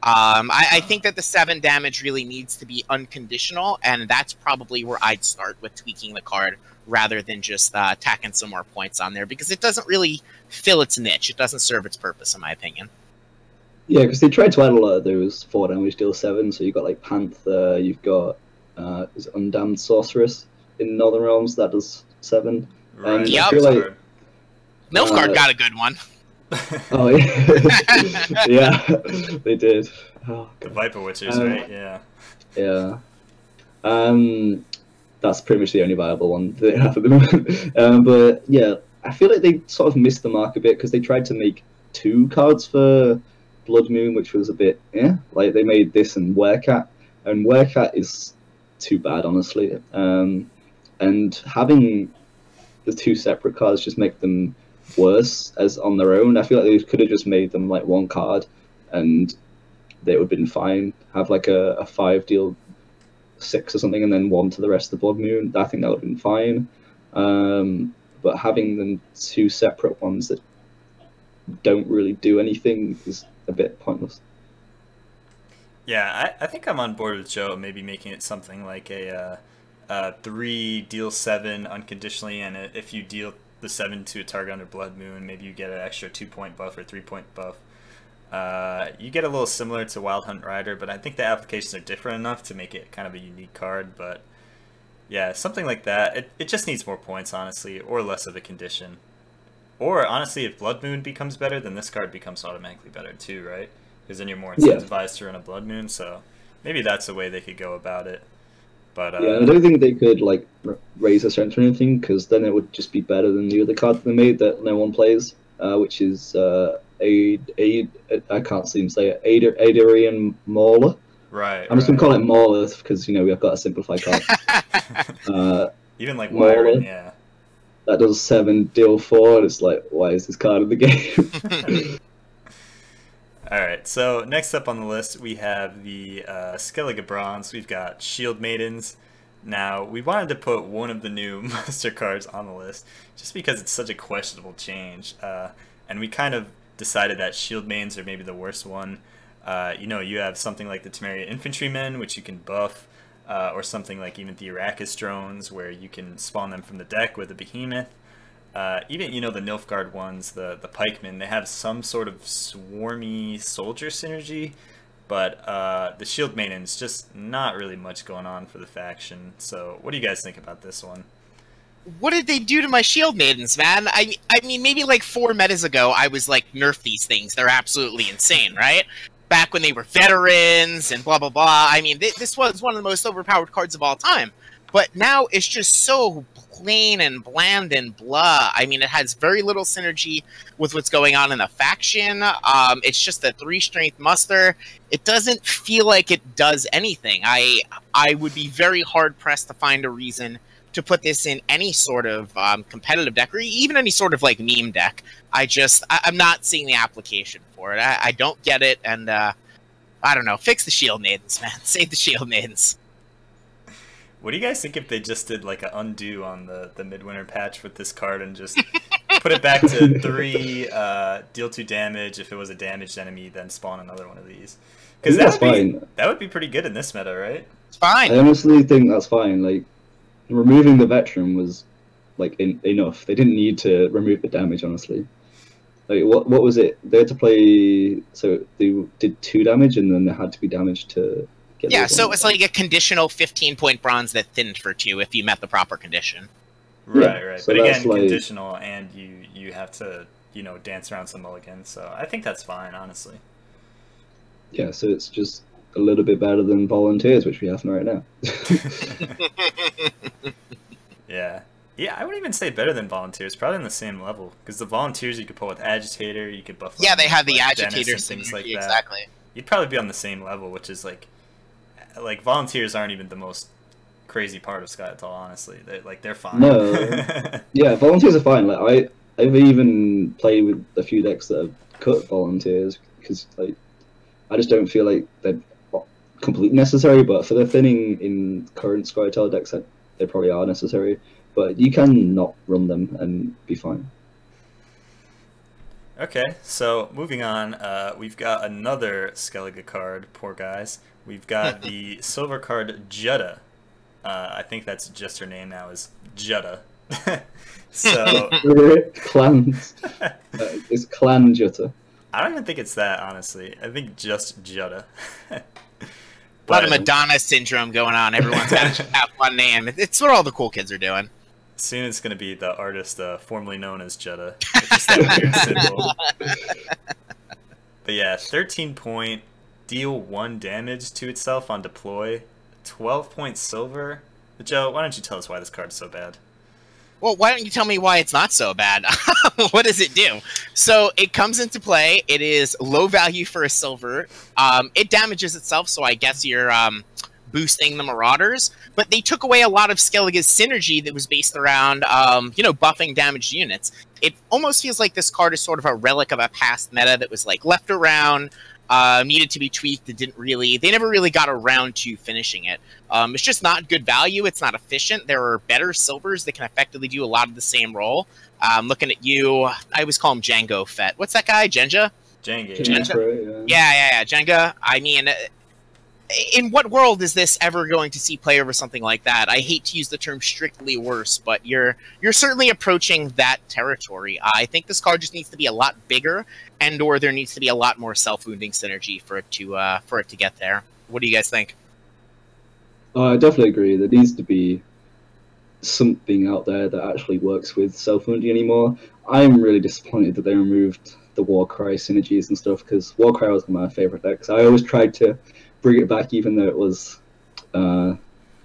I think that the 7 damage really needs to be unconditional, and that's probably where I'd start with tweaking the card rather than just tacking some more points on there, because it doesn't really fill its niche. It doesn't serve its purpose, in my opinion. Yeah, because they tried to add a lot of those 4 damage deal 7, so you've got like Panther, you've got is it Undamned Sorceress in Northern Realms that does 7. Right. Yep. I feel like Nilfgaard got a good one. Oh yeah, yeah, they did. Oh, The God. Viper Witchers, right? Yeah. Yeah. That's pretty much the only viable one they have at the moment. But yeah, I feel like they sort of missed the mark a bit, because they tried to make 2 cards for Blood Moon, which was a bit, like they made this and Werecat, and Werecat is too bad, honestly. And having the 2 separate cards just make them worse as on their own. I feel like they could have just made them like 1 card and they would have been fine. Have like a 5 deal 6 or something, and then 1 to the rest of the Blood Moon. I think that would have been fine. But having them 2 separate ones that don't really do anything is a bit pointless. Yeah, I think I'm on board with Joe, maybe making it something like a 3 deal 7 unconditionally, and if you deal the 7 to a target under Blood Moon, maybe you get an extra 2-point buff or 3-point buff. You get a little similar to Wild Hunt Rider, but I think the applications are different enough to make it kind of a unique card. But yeah, something like that. It just needs more points, honestly, or less of a condition. Or honestly, if Blood Moon becomes better, then this card becomes automatically better too, right? Because then you're more incentivized to run a Blood Moon. So maybe that's the way they could go about it. But yeah, I don't think they could like raise the strength or anything, because then it would just be better than the other card they made that no one plays, which is I can't seem to say it, Adrian Mauler. Right. I'm just gonna call it Mauler because we've got a simplified card. Even like Wyron, yeah. That does 7, deal 4, and it's like, why is this card in the game? Alright, so next up on the list we have the Skellige Bronze. We've got Shield Maidens. Now, we wanted to put one of the new monster cards on the list just because it's such a questionable change. And we kind of decided that Shield Maidens are maybe the worst one. You have something like the Temeria Infantrymen, which you can buff, or something like even the Arrakis Drones, where you can spawn them from the deck with a Behemoth. Even, the Nilfgaard ones, the Pikemen, they have some sort of swarmy soldier synergy, but the shield maintenance, just not really much going on for the faction. So what do you guys think about this one? What did they do to my shield maidens, man? I mean, maybe like 4 metas ago, I was like, nerf these things. They're absolutely insane, right? Back when they were veterans and blah, blah, blah. I mean, this was one of the most overpowered cards of all time. But now it's just so plain and bland and blah. I mean, it has very little synergy with what's going on in the faction. It's just a 3-strength muster. It doesn't feel like it does anything. I would be very hard-pressed to find a reason to put this in any sort of competitive deck, or even any sort of like meme deck. I'm not seeing the application for it. I don't get it, and I don't know. Fix the shield maidens, man. Save the shield maidens. What do you guys think if they just did like an undo on the midwinter patch with this card and just put it back to 3, deal 2 damage if it was a damaged enemy, then spawn another one of these? Because that would be pretty good in this meta, right? It's fine. I honestly think that's fine. Like, removing the veteran was like enough. They didn't need to remove the damage, honestly. Like, what was it? They had to play, so they did 2 damage and then they had to be damaged to get. Yeah, so it's like a conditional 15-point bronze that thinned for 2 if you met the proper condition. Right. So but again, like, conditional, and you have to, dance around some mulligans. So I think that's fine, honestly. Yeah, so it's just a little bit better than volunteers, which we have right now. Yeah, I wouldn't even say better than volunteers. Probably on the same level, because the volunteers you could pull with agitator, you could buff. Yeah, they have the like agitator things like that. Exactly. You'd probably be on the same level, which is like volunteers aren't even the most crazy part of Sky at all. Honestly, they're fine. No, yeah, volunteers are fine. Like I've even played with a few decks that have cut volunteers because like I just don't feel like they're completely necessary. But for the thinning in current Skytel decks, they probably are necessary. But you can not run them and be fine. Okay, so moving on, we've got another Skellige card, poor guys. We've got the silver card Jutta. I think that's just her name now, is Jutta. So clans. It's Clan Jutta. I don't even think it's that, honestly. I think just Jutta. A lot of Madonna syndrome going on. Everyone's got to have one name. It's what all the cool kids are doing. Soon it's going to be the artist formerly known as Jutta. It's just that weird symbol. But yeah, 13-point, deal 1 damage to itself on deploy, 12-point silver. But Joe, why don't you tell us why this card's so bad? Well, why don't you tell me why it's not so bad? What does it do? So it comes into play. It is low value for a silver. It damages itself, so I guess you're boosting the Marauders. But they took away a lot of Skellige's synergy that was based around, buffing damaged units. It almost feels like this card is sort of a relic of a past meta that was like left around, needed to be tweaked. They never really got around to finishing it. It's just not good value. It's not efficient. There are better silvers that can effectively do a lot of the same role. Looking at you, I always call him Django Fett. What's that guy? Jenga? Jenga. Yeah. Jenga. I mean, in what world is this ever going to see play over something like that? I hate to use the term strictly worse, but you're certainly approaching that territory. I think this card just needs to be a lot bigger, or there needs to be a lot more self-wounding synergy for it to get there. What do you guys think? I definitely agree. There needs to be something out there that actually works with self-wounding anymore. I'm really disappointed that they removed the Warcry synergies and stuff, because Warcry was one of my favorite decks. I always tried to bring it back, even though it was kind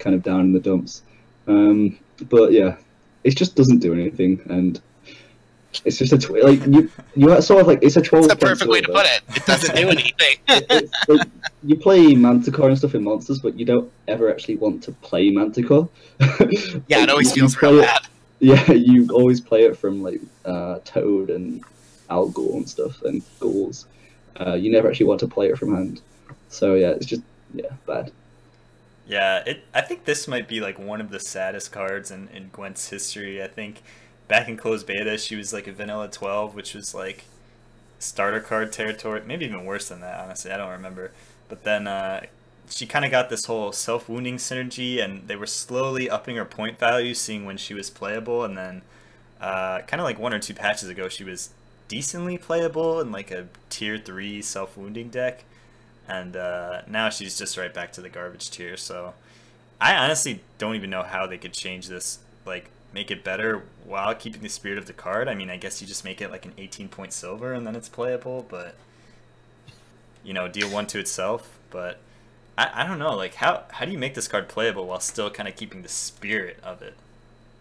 of down in the dumps. But yeah, it just doesn't do anything, and it's just you sort of like it's a 12. That's the perfect way to put it. It doesn't do anything. Like, you play Manticore and stuff in monsters, but you don't ever actually want to play Manticore. Yeah, it always feels real bad. Yeah, you always play it from like Toad and Algor and stuff and Ghouls. You never actually want to play it from hand. So yeah, it's just bad. Yeah, I think this might be like one of the saddest cards in Gwent's history. I think back in closed beta, she was like a vanilla 12, which was like starter card territory, maybe even worse than that, honestly. I don't remember. But then she kind of got this whole self-wounding synergy, and they were slowly upping her point value, seeing when she was playable, and then kind of like 1 or 2 patches ago, she was decently playable in like a tier 3 self-wounding deck. and now she's just right back to the garbage tier. So I honestly don't even know how they could change this, like make it better while keeping the spirit of the card. I mean, I guess you just make it like an 18-point silver and then it's playable, but you know, deal 1 to itself. But I don't know, like how do you make this card playable while still kind of keeping the spirit of it?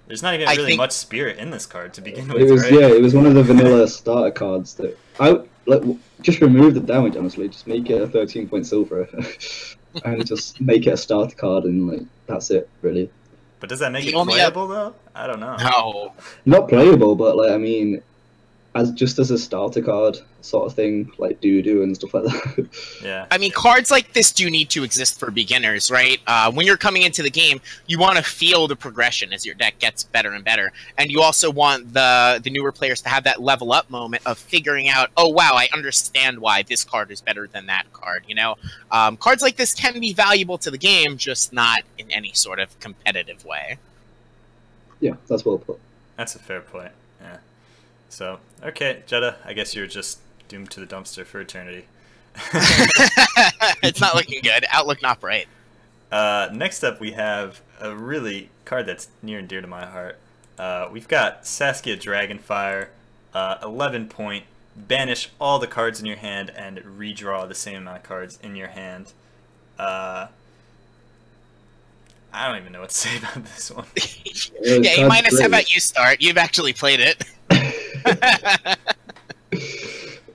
There's not even really much spirit in this card to begin with. It was, right? yeah, it was one of the vanilla starter cards that I like. Just remove the damage, honestly. Just make it a 13-point silver, and just make it a starter card, and like that's it, really. But does that make it playable though? I don't know. No, not playable, but like I mean, just as a starter card sort of thing, like doo-doo and stuff like that. Yeah. I mean, cards like this do need to exist for beginners, right? When you're coming into the game, you want to feel the progression as your deck gets better and better. And you also want the newer players to have that level up moment of figuring out, oh, wow, I understand why this card is better than that card, you know? Cards like this can be valuable to the game, just not in any sort of competitive way. Yeah, that's well put. That's a fair point, yeah. So, okay, Jeddah, I guess you're just doomed to the dumpster for eternity. It's not looking good. Outlook not bright. Next up, we have a really card that's near and dear to my heart. We've got Saskia Dragonfire, 11-point, banish all the cards in your hand and redraw the same amount of cards in your hand. I don't even know what to say about this one. Yeah, Minus, how about you start? You've actually played it.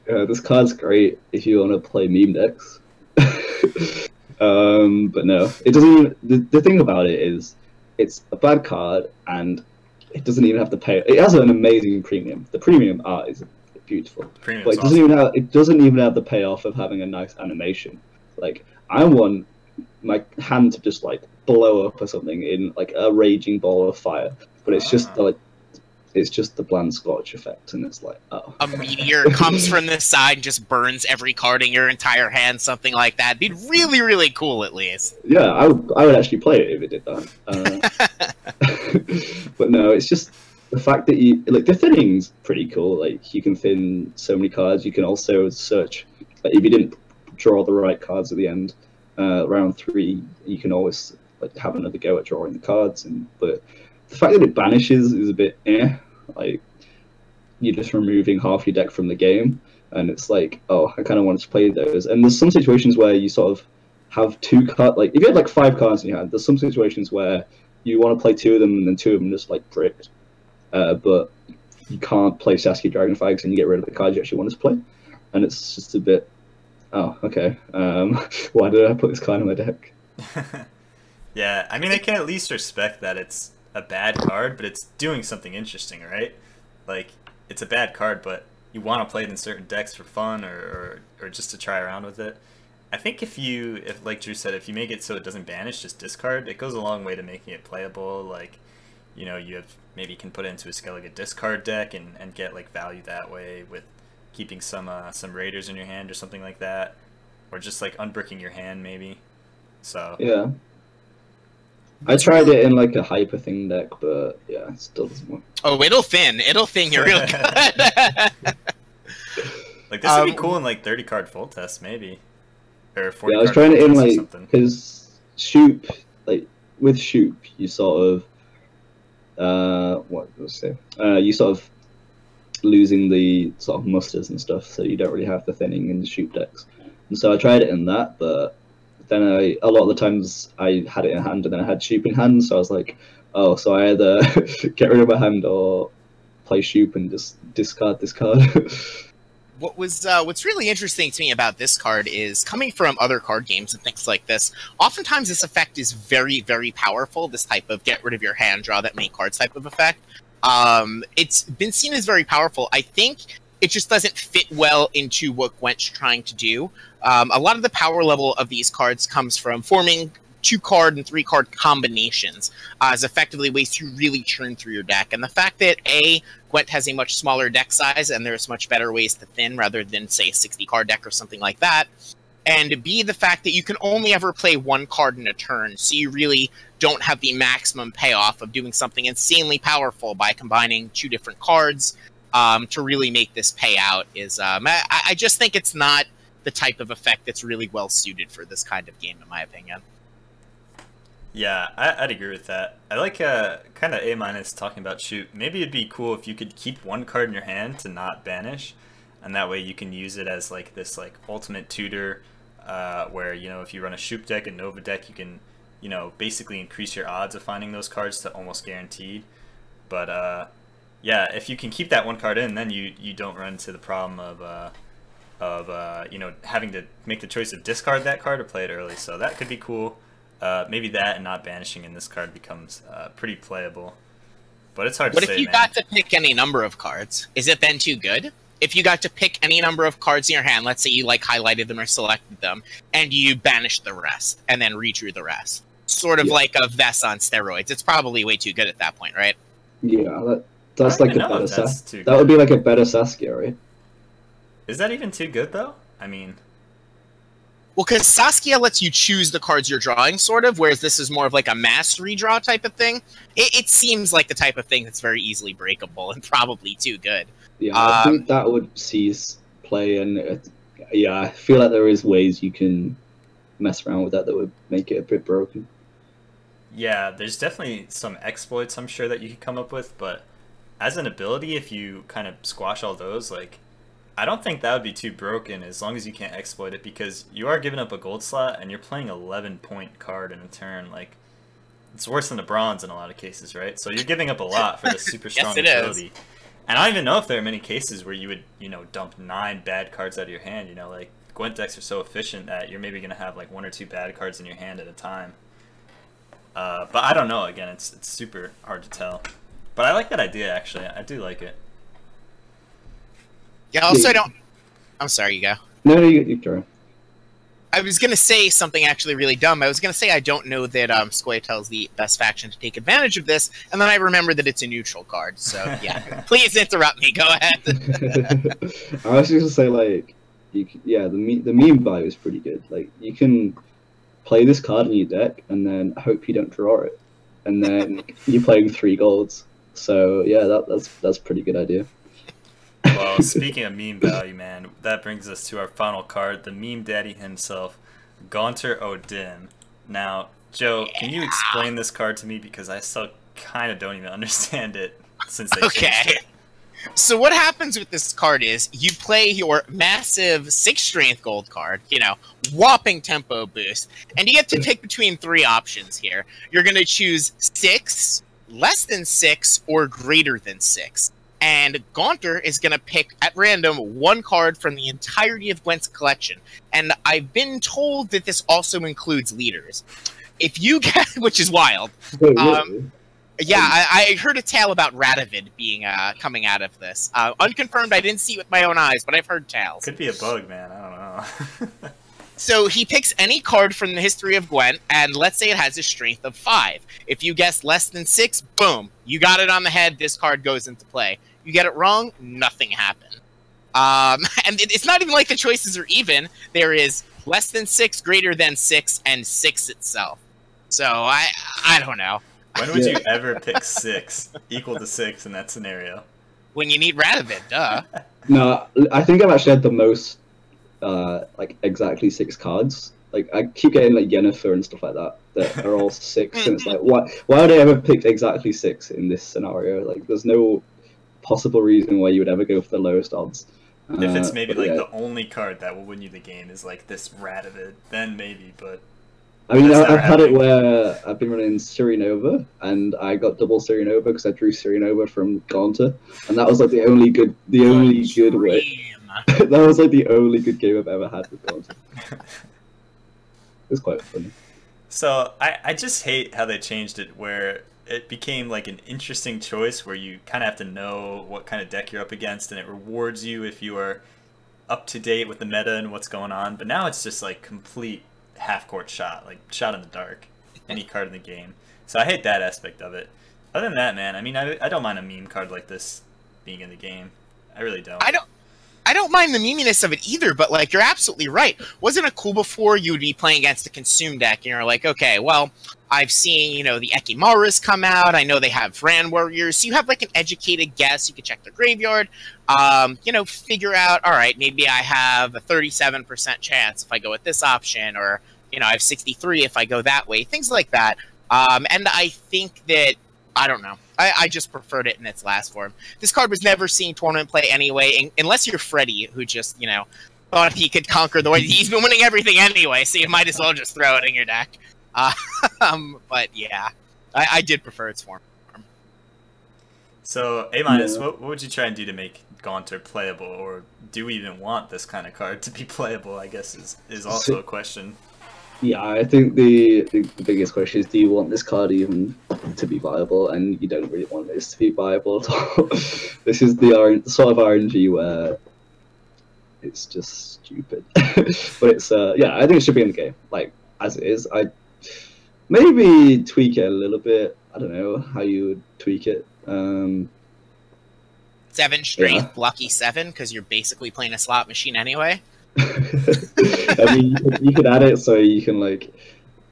This card's great if you want to play meme decks. But no, it doesn't even, the thing about it is it's a bad card and it doesn't even have to pay. It has an amazing premium. The premium art is beautiful, but it doesn't even have the payoff of having a nice animation. Like I want my hand to just like blow up or something in like a raging ball of fire, but it's just like it's just the bland Scotch effect, and it's like, oh. A meteor comes from the side and just burns every card in your entire hand, something like that. It'd be really, really cool, at least. Yeah, I would actually play it if it did that. But no, it's just the fact that you, like, the thinning's pretty cool. Like, you can thin so many cards. You can also search, like, if you didn't draw the right cards at the end, round 3, you can always, like, have another go at drawing the cards. But the fact that it banishes is a bit like you're just removing half your deck from the game, and it's like, oh, I kind of wanted to play those. And there's some situations where you sort of have 2 cards, like if you had like 5 cards in your hand, there's some situations where you want to play 2 of them and then 2 of them just like bricked, but you can't play Saskia Dragonfire because then you get rid of the cards you actually wanted to play, and it's just a bit, oh, okay, why did I put this card in my deck? Yeah, I mean, I can at least respect that it's a bad card, but it's doing something interesting, right? Like, it's a bad card, but you want to play it in certain decks for fun or just to try around with it. I think if like Drew said, if you make it so it doesn't banish, just discard, it goes a long way to making it playable. Like, you know, maybe you can put it into a Skellige discard deck and get like value that way with keeping some raiders in your hand or something like that, or just like unbricking your hand maybe. So yeah. I tried it in like a hyper thing deck, but yeah, it still doesn't work. Oh, it'll thin you real good. Like this would be cool in like 30-card full test maybe, or 40. Yeah, I was trying it in like because Shoop, like with Shoop, you sort of what was I say? You sort of losing the sort of musters and stuff, so you don't really have the thinning in the Shoop decks. And so I tried it in that, but then a lot of the times I had it in hand and then I had Shoop in hand, so I was like, oh, so I either get rid of my hand or play Shoop and just discard this card. What's really interesting to me about this card is coming from other card games and things like this. Oftentimes, this effect is very, very powerful. This type of get rid of your hand, draw that many cards type of effect. It's been seen as very powerful. I think it just doesn't fit well into what Gwent's trying to do. A lot of the power level of these cards comes from forming 2-card and 3-card combinations as effectively ways to really churn through your deck. And the fact that Gwent has a much smaller deck size and there's much better ways to thin rather than, say, a 60-card deck or something like that. And B, the fact that you can only ever play 1 card in a turn, so you really don't have the maximum payoff of doing something insanely powerful by combining 2 different cards to really make this pay out is, I just think it's not the type of effect that's really well suited for this kind of game, in my opinion. Yeah, I'd agree with that. I like kind of A- talking about shoot. Maybe it'd be cool if you could keep one card in your hand to not banish, and that way you can use it as like this like ultimate tutor, where if you run a shoot deck and Nova deck, you can basically increase your odds of finding those cards to almost guaranteed. But yeah, if you can keep that one card in, then you don't run into the problem of having to make the choice of discard that card or play it early. So that could be cool. Maybe that and not banishing in this card becomes pretty playable. But it's hard to say, But if you got to pick any number of cards, is it then too good? If you got to pick any number of cards in your hand, let's say you like highlighted them or selected them, and you banished the rest, and then redrew the rest. Sort of like a Vess on steroids. It's probably way too good at that point, right? Yeah, that's like a better Saskia. That would be like a better Saskia, right? Is that even too good, though? I mean... Well, because Saskia lets you choose the cards you're drawing, sort of, whereas this is more of like a mass redraw type of thing. It seems like the type of thing that's very easily breakable and probably too good. Yeah, I think that would seize play, and yeah, I feel like there is ways you can mess around with that would make it a bit broken. Yeah, there's definitely some exploits I'm sure that you could come up with, but as an ability, if you kind of squash all those, like, I don't think that would be too broken as long as you can't exploit it, because you are giving up a gold slot and you're playing 11-point card in a turn. Like, it's worse than a bronze in a lot of cases, right? So you're giving up a lot for this super strong ability. Is. And I don't even know if there are many cases where you would, dump 9 bad cards out of your hand. Like, Gwent decks are so efficient that you're maybe going to have like 1 or 2 bad cards in your hand at a time. But I don't know. Again, it's super hard to tell. But I like that idea, actually. I do like it. Yeah, also I don't... I'm sorry, you go. No, you go. I was going to say something actually really dumb. I was going to say I don't know that Squirtle is the best faction to take advantage of this, and then I remember that it's a neutral card, so yeah. Please interrupt me, go ahead. I was just going to say, like, the meme value is pretty good. Like, you can play this card in your deck, and then hope you don't draw it. And then you're playing 3 golds. So, yeah, that's a pretty good idea. Well, speaking of meme value, man, that brings us to our final card, the meme daddy himself, Gwent Open. Now, Joe, can you explain this card to me, because I still kind of don't even understand it since they changed it. So what happens with this card is you play your massive 6 strength gold card, whopping tempo boost, and you have to pick between 3 options here. You're going to choose 6, less than 6, or greater than 6. And Gaunter is going to pick, at random, 1 card from the entirety of Gwent's collection. And I've been told that this also includes leaders. If you get... which is wild. Wait, really? Yeah, I heard a tale about Radovid being coming out of this. Unconfirmed, I didn't see it with my own eyes, but I've heard tales. Could be a bug, man. I don't know. So he picks any card from the history of Gwent, and let's say it has a strength of 5. If you guess less than 6, boom. You got it on the head, this card goes into play. You get it wrong, nothing happened. And it's not even like the choices are even. There is less than 6, greater than 6, and 6 itself. So I don't know. When would you ever pick 6 equal to 6 in that scenario? When you need Radovid, duh. No, I think I've actually had the most, like, exactly 6 cards. Like, I keep getting, like, Yennefer and stuff like that are all 6, and it's like, why would I ever pick exactly 6 in this scenario? Like, there's no possible reason why you would ever go for the lowest odds. If it's maybe, like, the only card that will win you the game is, like, this Radovid, then maybe, but... I mean, I've had it where I've been running Cyrenova, and I got double Cyrenova because I drew Cyrenova from Gaunter, and that was like the only good way. That was like the only good game I've ever had with Gaunter. It was quite funny. So I just hate how they changed it, where it became like an interesting choice where you kind of have to know what kind of deck you're up against, and it rewards you if you are up to date with the meta and what's going on. But now it's just like complete half-court shot, like shot in the dark, any card in the game. So I hate that aspect of it. Other than that, man, I mean, I don't mind a meme card like this being in the game. I really don't. I don't mind the meminess of it either, but like you're absolutely right. Wasn't it cool before you would be playing against a consume deck and you're like, okay, well, I've seen, the Ekimaras come out. I know they have Ran Warriors. So you have like an educated guess. You can check their graveyard. figure out, all right, maybe I have a 37% chance if I go with this option, or, I have 63 if I go that way, things like that. And I think that, I don't know, I just preferred it in its last form. This card was never seen tournament play anyway, unless you're Freddy, who just, thought he could conquer the way. He's been winning everything anyway, so you might as well just throw it in your deck. But yeah, I did prefer its form. So, A-, what would you try and do to make Gaunter playable, or do we even want this kind of card to be playable, I guess is also a question. Yeah, I think the biggest question is, do you want this card even to be viable? And you don't really want this to be viable at all. This is the sort of RNG where it's just stupid. But it's, yeah, I think it should be in the game, like, as it is. I'd maybe tweak it a little bit. I don't know how you would tweak it. 7 strength, lucky 7, because you're basically playing a slot machine anyway. I mean, you could add it so you can like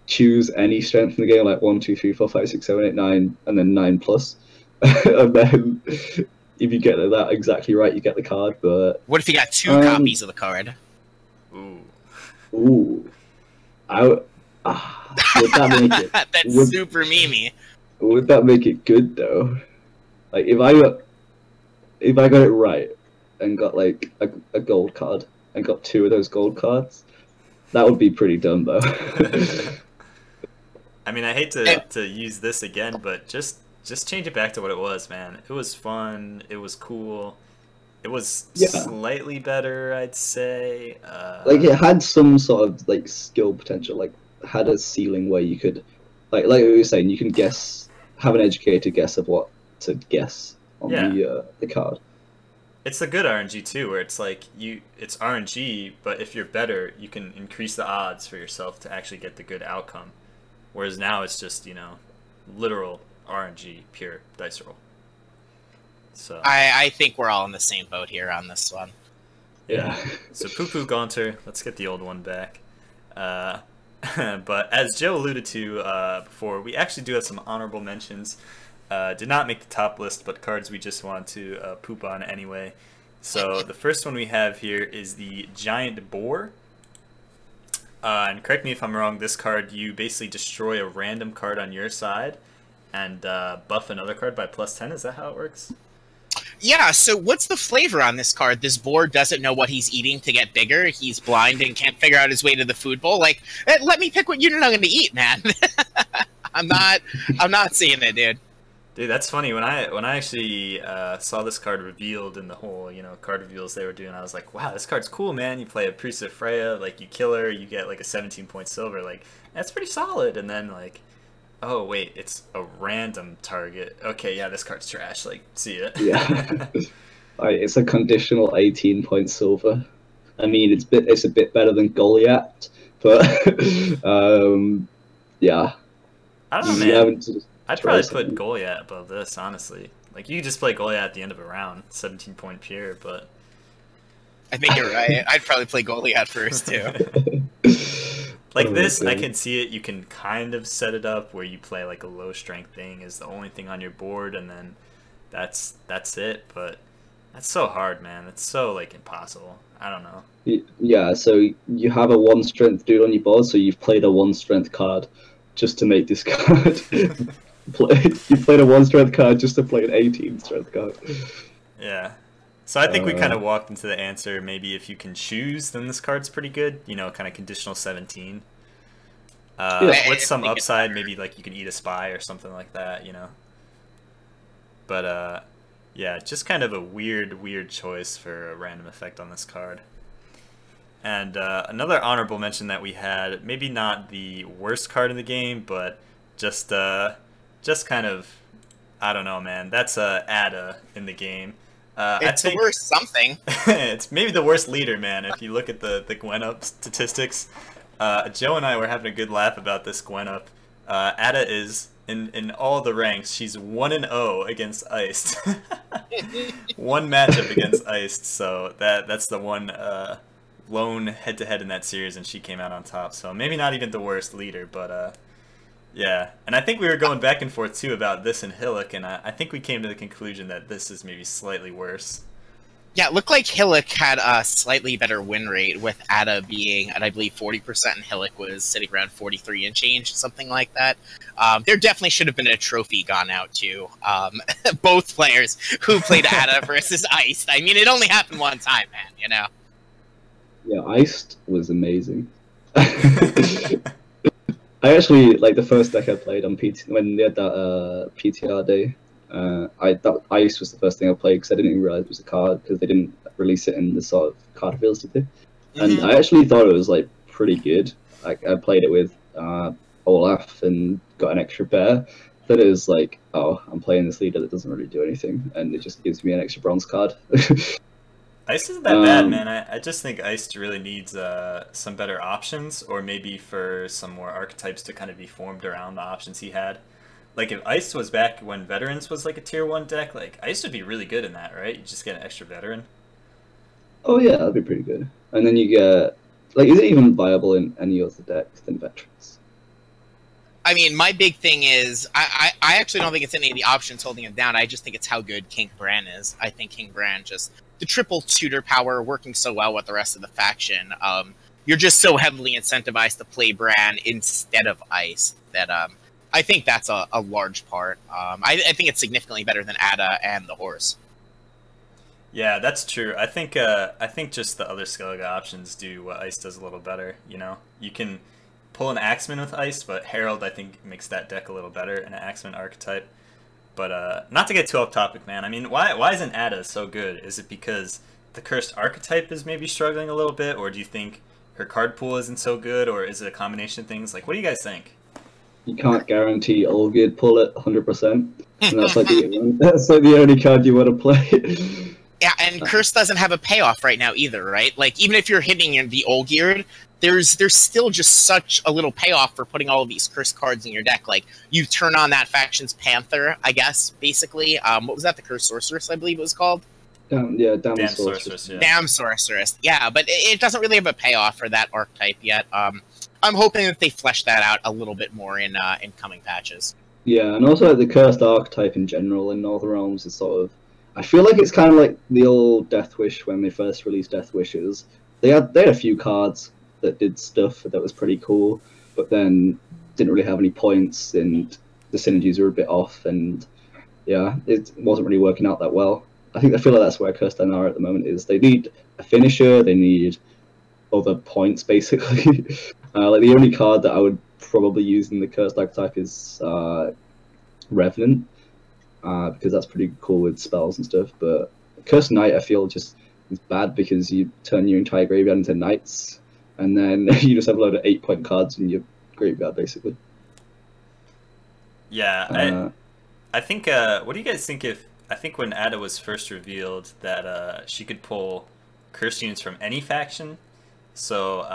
choose any strength in the game, like 1, 2, 3, 4, 5, 6, 7, 8, 9, and then 9+. And then if you get that exactly right, you get the card. But what if you got 2 copies of the card? Ooh. Would that make it? That's super memey. Would that make it good though? Like if I got it right and got like a gold card and got 2 of those gold cards, that would be pretty dumb though. I mean, I hate to use this again, but just change it back to what it was, man. It was fun. It was cool. It was slightly better, I'd say. Like it had some sort of like skill potential. Like had a ceiling where you could, like we were saying, you can have an educated guess of what to guess on the card. It's a good RNG too, where it's like it's RNG, but if you're better, you can increase the odds for yourself to actually get the good outcome. Whereas now it's just, literal RNG, pure dice roll. So I think we're all in the same boat here on this one. Yeah. So poo-poo Gaunter, let's get the old one back. But as Joe alluded to before, we actually do have some honorable mentions. Did not make the top list, but cards we just want to poop on anyway. So the first one we have here is the Giant Boar. And correct me if I'm wrong, this card, you basically destroy a random card on your side and buff another card by +10. Is that how it works? Yeah, so what's the flavor on this card? This boar doesn't know what he's eating to get bigger. He's blind and can't figure out his way to the food bowl. Like, let me pick what unit I'm going to eat, man. I'm not seeing it, dude. Dude, that's funny. When I actually saw this card revealed in the whole, card reveals they were doing, I was like, wow, this card's cool, man. You play a Priest of Freya, like, you kill her, you get, like, a 17-point silver. Like, that's pretty solid. And then, like, oh, wait, it's a random target. Okay, yeah, this card's trash. Like, see it. Yeah. It's a conditional 18-point silver. I mean, it's a bit better than Goliath, but, yeah. I don't know, man. I'd probably put Goliath above this, honestly. Like, you just play Goliath at the end of a round, 17-point pure, but... I think you're right. I'd probably play Goliath first, too. Like this, I can see it. You can kind of set it up where you play, like, a low-strength thing is the only thing on your board, and then that's it. But that's so hard, man. It's so, like, impossible. I don't know. Yeah, so you have a 1-strength dude on your board, so you've played a 1-strength card just to make this card... You played a 1-strength card just to play an 18-strength card. Yeah. So I think we kind of walked into the answer. Maybe if you can choose, then this card's pretty good. Kind of conditional 17. With some upside, maybe like you can eat a spy or something like that, But yeah, just kind of a weird choice for a random effect on this card. And another honorable mention that we had, maybe not the worst card in the game, but just kind of, I don't know, man. That's Ada in the game. It's the worst something. It's maybe the worst leader, man. If you look at the Gwent Up statistics, Joe and I were having a good laugh about this Gwent Up. Ada is in all the ranks. She's 1-0 against Iced. One matchup against Iced. So that's the one lone head-to-head in that series, and she came out on top. So maybe not even the worst leader, but. Yeah, and I think we were going back and forth too about this and Hillock, and I think we came to the conclusion that this is maybe slightly worse. Yeah, it looked like Hillock had a slightly better win rate, with Ada being at, I believe, 40%, and Hillock was sitting around 43 and change, something like that. There definitely should have been a trophy gone out to both players who played Ada versus Iced. I mean, it only happened one time, man, you know? Yeah, Iced was amazing. I actually, like, the first deck I played on when they had that PTR day, Ice was the first thing I played because I didn't even realize it was a card because they didn't release it in the sort of card reveals, did they? And I actually thought it was like pretty good. Like I played it with Olaf and got an extra bear. That is like, oh, I'm playing this leader that doesn't really do anything, and it just gives me an extra bronze card. Ice isn't that bad, man. I just think Ice really needs some better options, or maybe for some more archetypes to kind of be formed around the options he had. Like, if Ice was back when Veterans was, like, a tier 1 deck, like, Ice would be really good in that, right? You just get an extra Veteran. Oh, yeah, that'd be pretty good. And then you get... Like, is it even viable in any other deck than Veterans? I mean, my big thing is... I actually don't think it's any of the options holding him down. I just think it's how good King Bran is. I think King Bran just... The triple tutor power working so well with the rest of the faction. You're just so heavily incentivized to play Bran instead of Ice that... I think that's a large part. I think it's significantly better than Ada and the horse. Yeah, that's true. I think just the other Skellige options do what Ice does a little better. You know, you can pull an Axeman with Ice, but Herald I think makes that deck a little better in an Axeman archetype. But not to get too off topic, man. I mean, why isn't Ada so good? Is it because the cursed archetype is maybe struggling a little bit, or do you think her card pool isn't so good, or is it a combination of things? Like, what do you guys think? You can't guarantee Olgid pull it 100%, and that's like the only card you want to play. Yeah, and Curse doesn't have a payoff right now either, right? Like, even if you're hitting the Olgid, there's still just such a little payoff for putting all of these Curse cards in your deck. Like, you turn on that faction's Panther, I guess, basically. What was that? The Curse Sorceress, I believe it was called? Damn Sorceress. Yeah. Damn Sorceress. Yeah, but it doesn't really have a payoff for that archetype yet. I'm hoping that they flesh that out a little bit more in coming patches. Yeah, and also the cursed archetype in general in Northern Realms is sort of... I feel like it's kind of like the old Death Wish when they first released Death Wishes. They had a few cards that did stuff that was pretty cool, but then didn't really have any points, and the synergies were a bit off, and yeah, it wasn't really working out that well. I feel like that's where Cursed are at the moment is. They need a finisher, they need other points, basically. Like, the only card that I would probably use in the Cursed archetype is Revenant, because that's pretty cool with spells and stuff, but Cursed Knight, I feel, just is bad because you turn your entire graveyard into knights, and then you just have a load of 8-point cards in your graveyard, basically. Yeah, I think, what do you guys think if... I think when Ada was first revealed that she could pull cursed units from any faction. So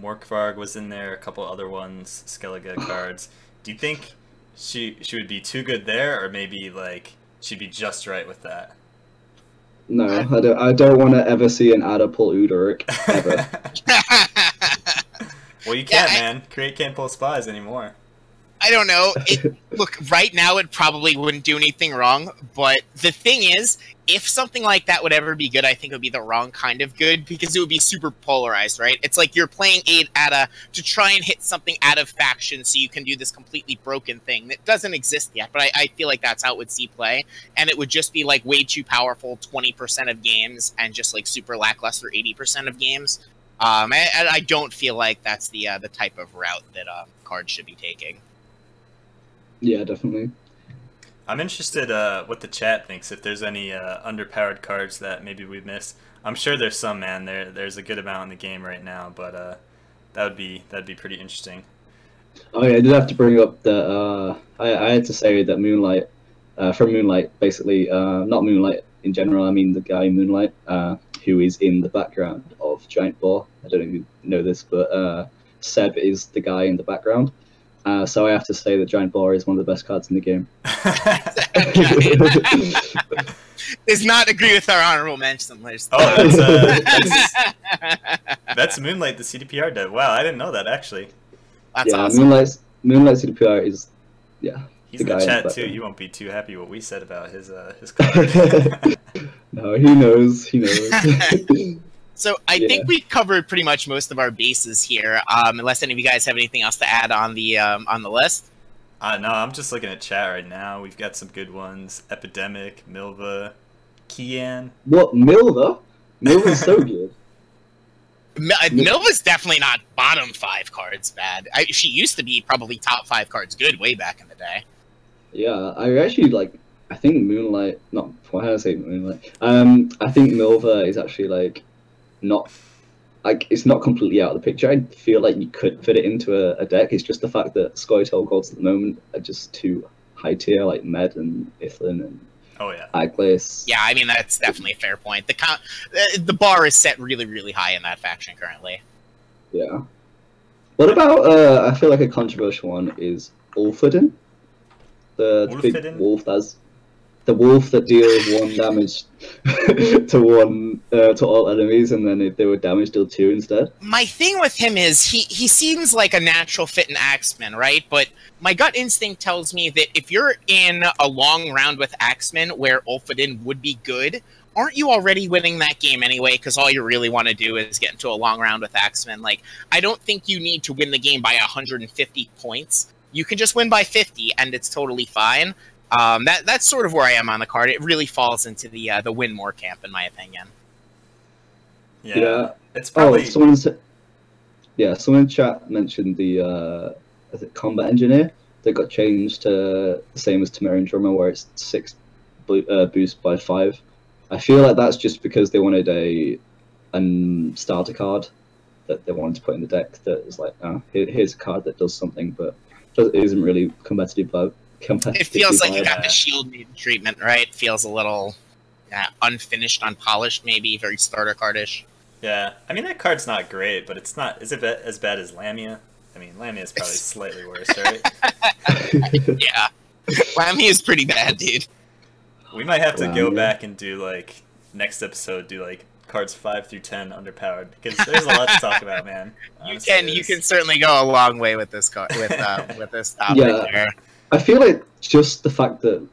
Morkvarg was in there, a couple other ones, Skellige cards. Do you think she would be too good there, or maybe like she'd be just right with that? No, I don't want to ever see an Ada pull Udoric, ever. Well, you can't, man. Create can't pull spies anymore. I don't know. Look, right now it probably wouldn't do anything wrong, but the thing is, if something like that would ever be good, I think it would be the wrong kind of good, because it would be super polarized, right? It's like you're playing Ada to try and hit something out of faction so you can do this completely broken thing that doesn't exist yet, but I feel like that's how it would see play, and it would just be like way too powerful 20% of games and just like super lackluster 80% of games. And I don't feel like that's the type of route that cards should be taking. Yeah, definitely. I'm interested what the chat thinks, if there's any underpowered cards that maybe we missed. I'm sure there's some, man. There's a good amount in the game right now, but that'd be pretty interesting. Oh yeah, I did have to bring up that I had to say that Moonlight, from Moonlight, basically, not Moonlight in general, I mean the guy Moonlight, who is in the background of Giant Boar. I don't know if you know this, but Seb is the guy in the background. So I have to say that Giant Boar is one of the best cards in the game. Does not agree with our honorable mention list. Oh, that's Moonlight, the CDPR dev. Wow, I didn't know that, actually. That's yeah, awesome. Moonlight CDPR is, yeah. He's in the chat too. You won't be too happy what we said about his card. No, he knows. He knows. So I think we covered pretty much most of our bases here. Unless any of you guys have anything else to add on the list. No, I'm just looking at chat right now. We've got some good ones: Epidemic, Milva, Kian. What, Milva? Milva's so good. Milva's definitely not bottom 5 cards bad. She used to be probably top 5 cards good way back in the day. Yeah, I actually like. I think Moonlight. Not why did I say Moonlight? I think Milva is actually like not. Like, it's not completely out of the picture. I feel like you could fit it into a deck. It's just the fact that Scoia'tael gods at the moment are just too high tier, like Med and Ithlin and Aglace. Yeah, I mean, that's definitely a fair point. The bar is set really, really high in that faction currently. Yeah. What about, I feel like a controversial one is Ulfheden? The big wolf that's... The wolf that deals 1 damage to all enemies, and then if they were damaged, deal 2 instead. My thing with him is he seems like a natural fit in Axeman, right? But my gut instinct tells me that if you're in a long round with Axeman where Ulfheden would be good, aren't you already winning that game anyway? Because all you really want to do is get into a long round with Axeman. Like, I don't think you need to win the game by 150 points. You can just win by 50, and it's totally fine. That's sort of where I am on the card. It really falls into the win more camp, in my opinion. Yeah. It's probably... someone in chat mentioned the is it Combat Engineer that got changed to the same as Temerian Drummer, where it's 6 boost by 5. I feel like that's just because they wanted a starter card that they wanted to put in the deck that is like, here's a card that does something, but it isn't really competitive. It feels like you got the shield maiden treatment, right? Feels a little unfinished, unpolished, maybe very starter cardish. Yeah, I mean that card's not great, but it's not. Is it as bad as Lamia? I mean, Lamia is probably slightly worse, right? Yeah, Lamia is pretty bad, dude. We might have to go back and do like next episode, do like cards 5 through 10 underpowered, because there's a lot to talk about, man. Honestly, you can certainly go a long way with this card with this topic here. I feel like just the fact that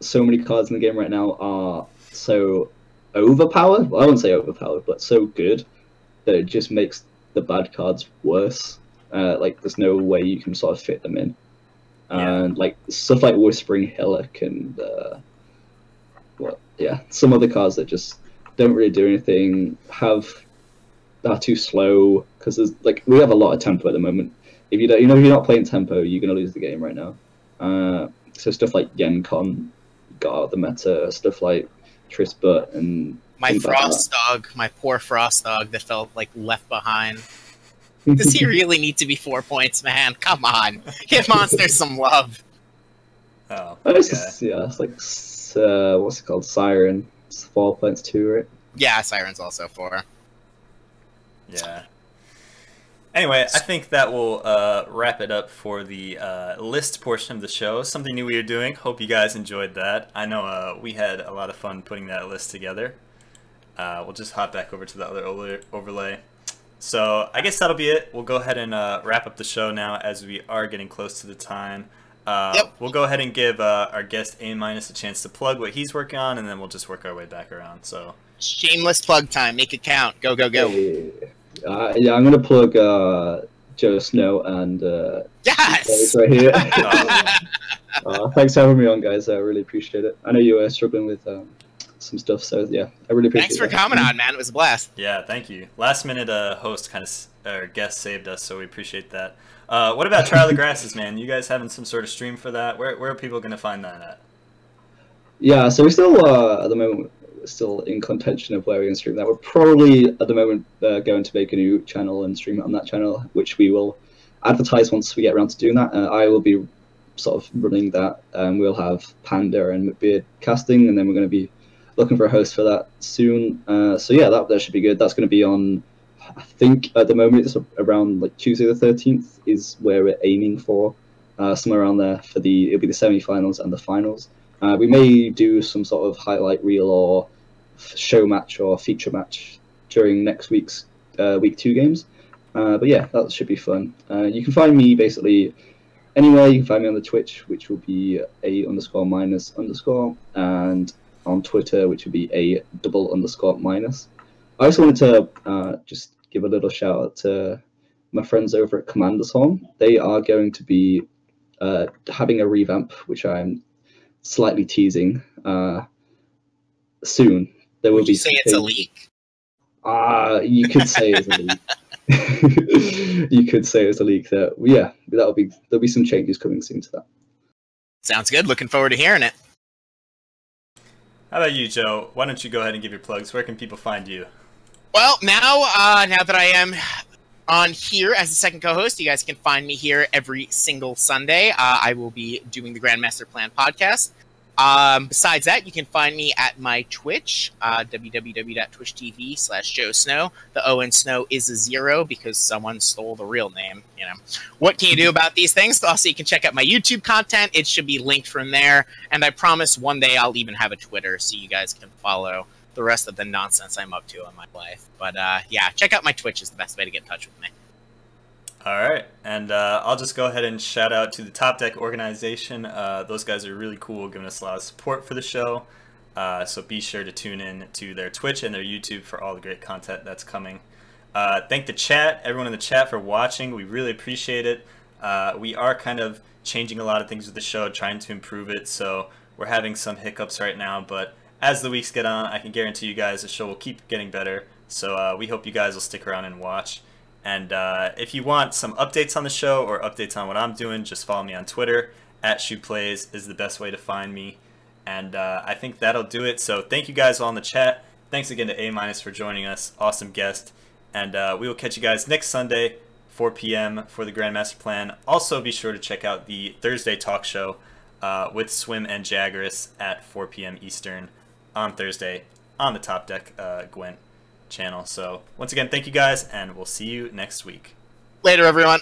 so many cards in the game right now are so overpowered, well, I wouldn't say overpowered, but so good, that it just makes the bad cards worse. Like, there's no way you can sort of fit them in. And, like, stuff like Whispering Hillock and, some other cards that just don't really do anything, are too slow, because there's, like, we have a lot of tempo at the moment. If you don't, if you're not playing tempo, you're going to lose the game right now. So stuff like Yencon got out of the meta, stuff like Trisbut and my Frost Dog, my poor Frost Dog that felt like left behind. Does he really need to be 4 points, man? Come on, give monsters some love. Oh, it's like what's it called? Siren. It's 4 points too, right? Yeah, Siren's also 4. Yeah. Anyway, I think that will wrap it up for the list portion of the show. Something new we are doing. Hope you guys enjoyed that. I know we had a lot of fun putting that list together. We'll just hop back over to the other overlay. So I guess that'll be it. We'll go ahead and wrap up the show now, as we are getting close to the time. We'll go ahead and give our guest A- a chance to plug what he's working on, and then we'll just work our way back around. So shameless plug time. Make it count. Go, go, go. Yeah, I'm gonna plug JoeSn0w and yes! right here. Thanks for having me on, guys. I really appreciate it. I know you were struggling with some stuff, so yeah, I really appreciate it. Thanks for coming on, man. It was a blast. Yeah, thank you. Last minute host guest saved us, so we appreciate that. What about Trial of the Grasses, man? You guys having some sort of stream for that? Where are people gonna find that at? Yeah, so we still at the moment still in contention of where we're going to stream that. We're probably at the moment going to make a new channel and stream it on that channel, which we will advertise once we get around to doing that. I will be sort of running that. We'll have Panda and McBeard casting, and then we're going to be looking for a host for that soon. So yeah, that should be good. That's going to be on, I think at the moment it's around like Tuesday the 13th is where we're aiming for, somewhere around there for it'll be the semi-finals and the finals. We may do some sort of highlight reel or show match or feature match during next week's week 2 games. But yeah, that should be fun. You can find me basically anyway, you can find me on the Twitch, which will be A__ and on Twitter, which would be A__ I also wanted to just give a little shout out to my friends over at Commander's Horn. They are going to be having a revamp, which I'm slightly teasing soon. There will Would be you say it's a leak? You could say it's a leak. You could say it's a leak. That yeah, there'll be some changes coming soon to that. Sounds good. Looking forward to hearing it. How about you, Joe? Why don't you go ahead and give your plugs? Where can people find you? Well, now that I am on here as the second co-host, you guys can find me here every single Sunday. I will be doing the Grandmaster Plan Podcast. Besides that, you can find me at my Twitch, www.twitch.tv/JoeSn0w. The O in Snow is a 0 because someone stole the real name. You know, what can you do about these things? Also, you can check out my YouTube content. It should be linked from there. And I promise one day I'll even have a Twitter so you guys can follow the rest of the nonsense I'm up to in my life. But yeah, check out my Twitch is the best way to get in touch with me. All right, and I'll just go ahead and shout out to the Topdeck organization. Those guys are really cool, giving us a lot of support for the show. So be sure to tune in to their Twitch and their YouTube for all the great content that's coming. Thank the chat, everyone in the chat, for watching. We really appreciate it. We are kind of changing a lot of things with the show, trying to improve it. So we're having some hiccups right now, but as the weeks get on, I can guarantee you guys the show will keep getting better. So we hope you guys will stick around and watch. And if you want some updates on the show or updates on what I'm doing, just follow me on Twitter. @ShoePlays is the best way to find me. And I think that'll do it. So thank you guys all in the chat. Thanks again to A- for joining us. Awesome guest. And we will catch you guys next Sunday, 4 p.m. for the Grandmaster Plan. Also, be sure to check out the Thursday talk show with Swim and Jaggeris at 4 p.m. Eastern on Thursday on the Topdeck Gwent channel. So once again, thank you guys, and we'll see you next week. Later, everyone.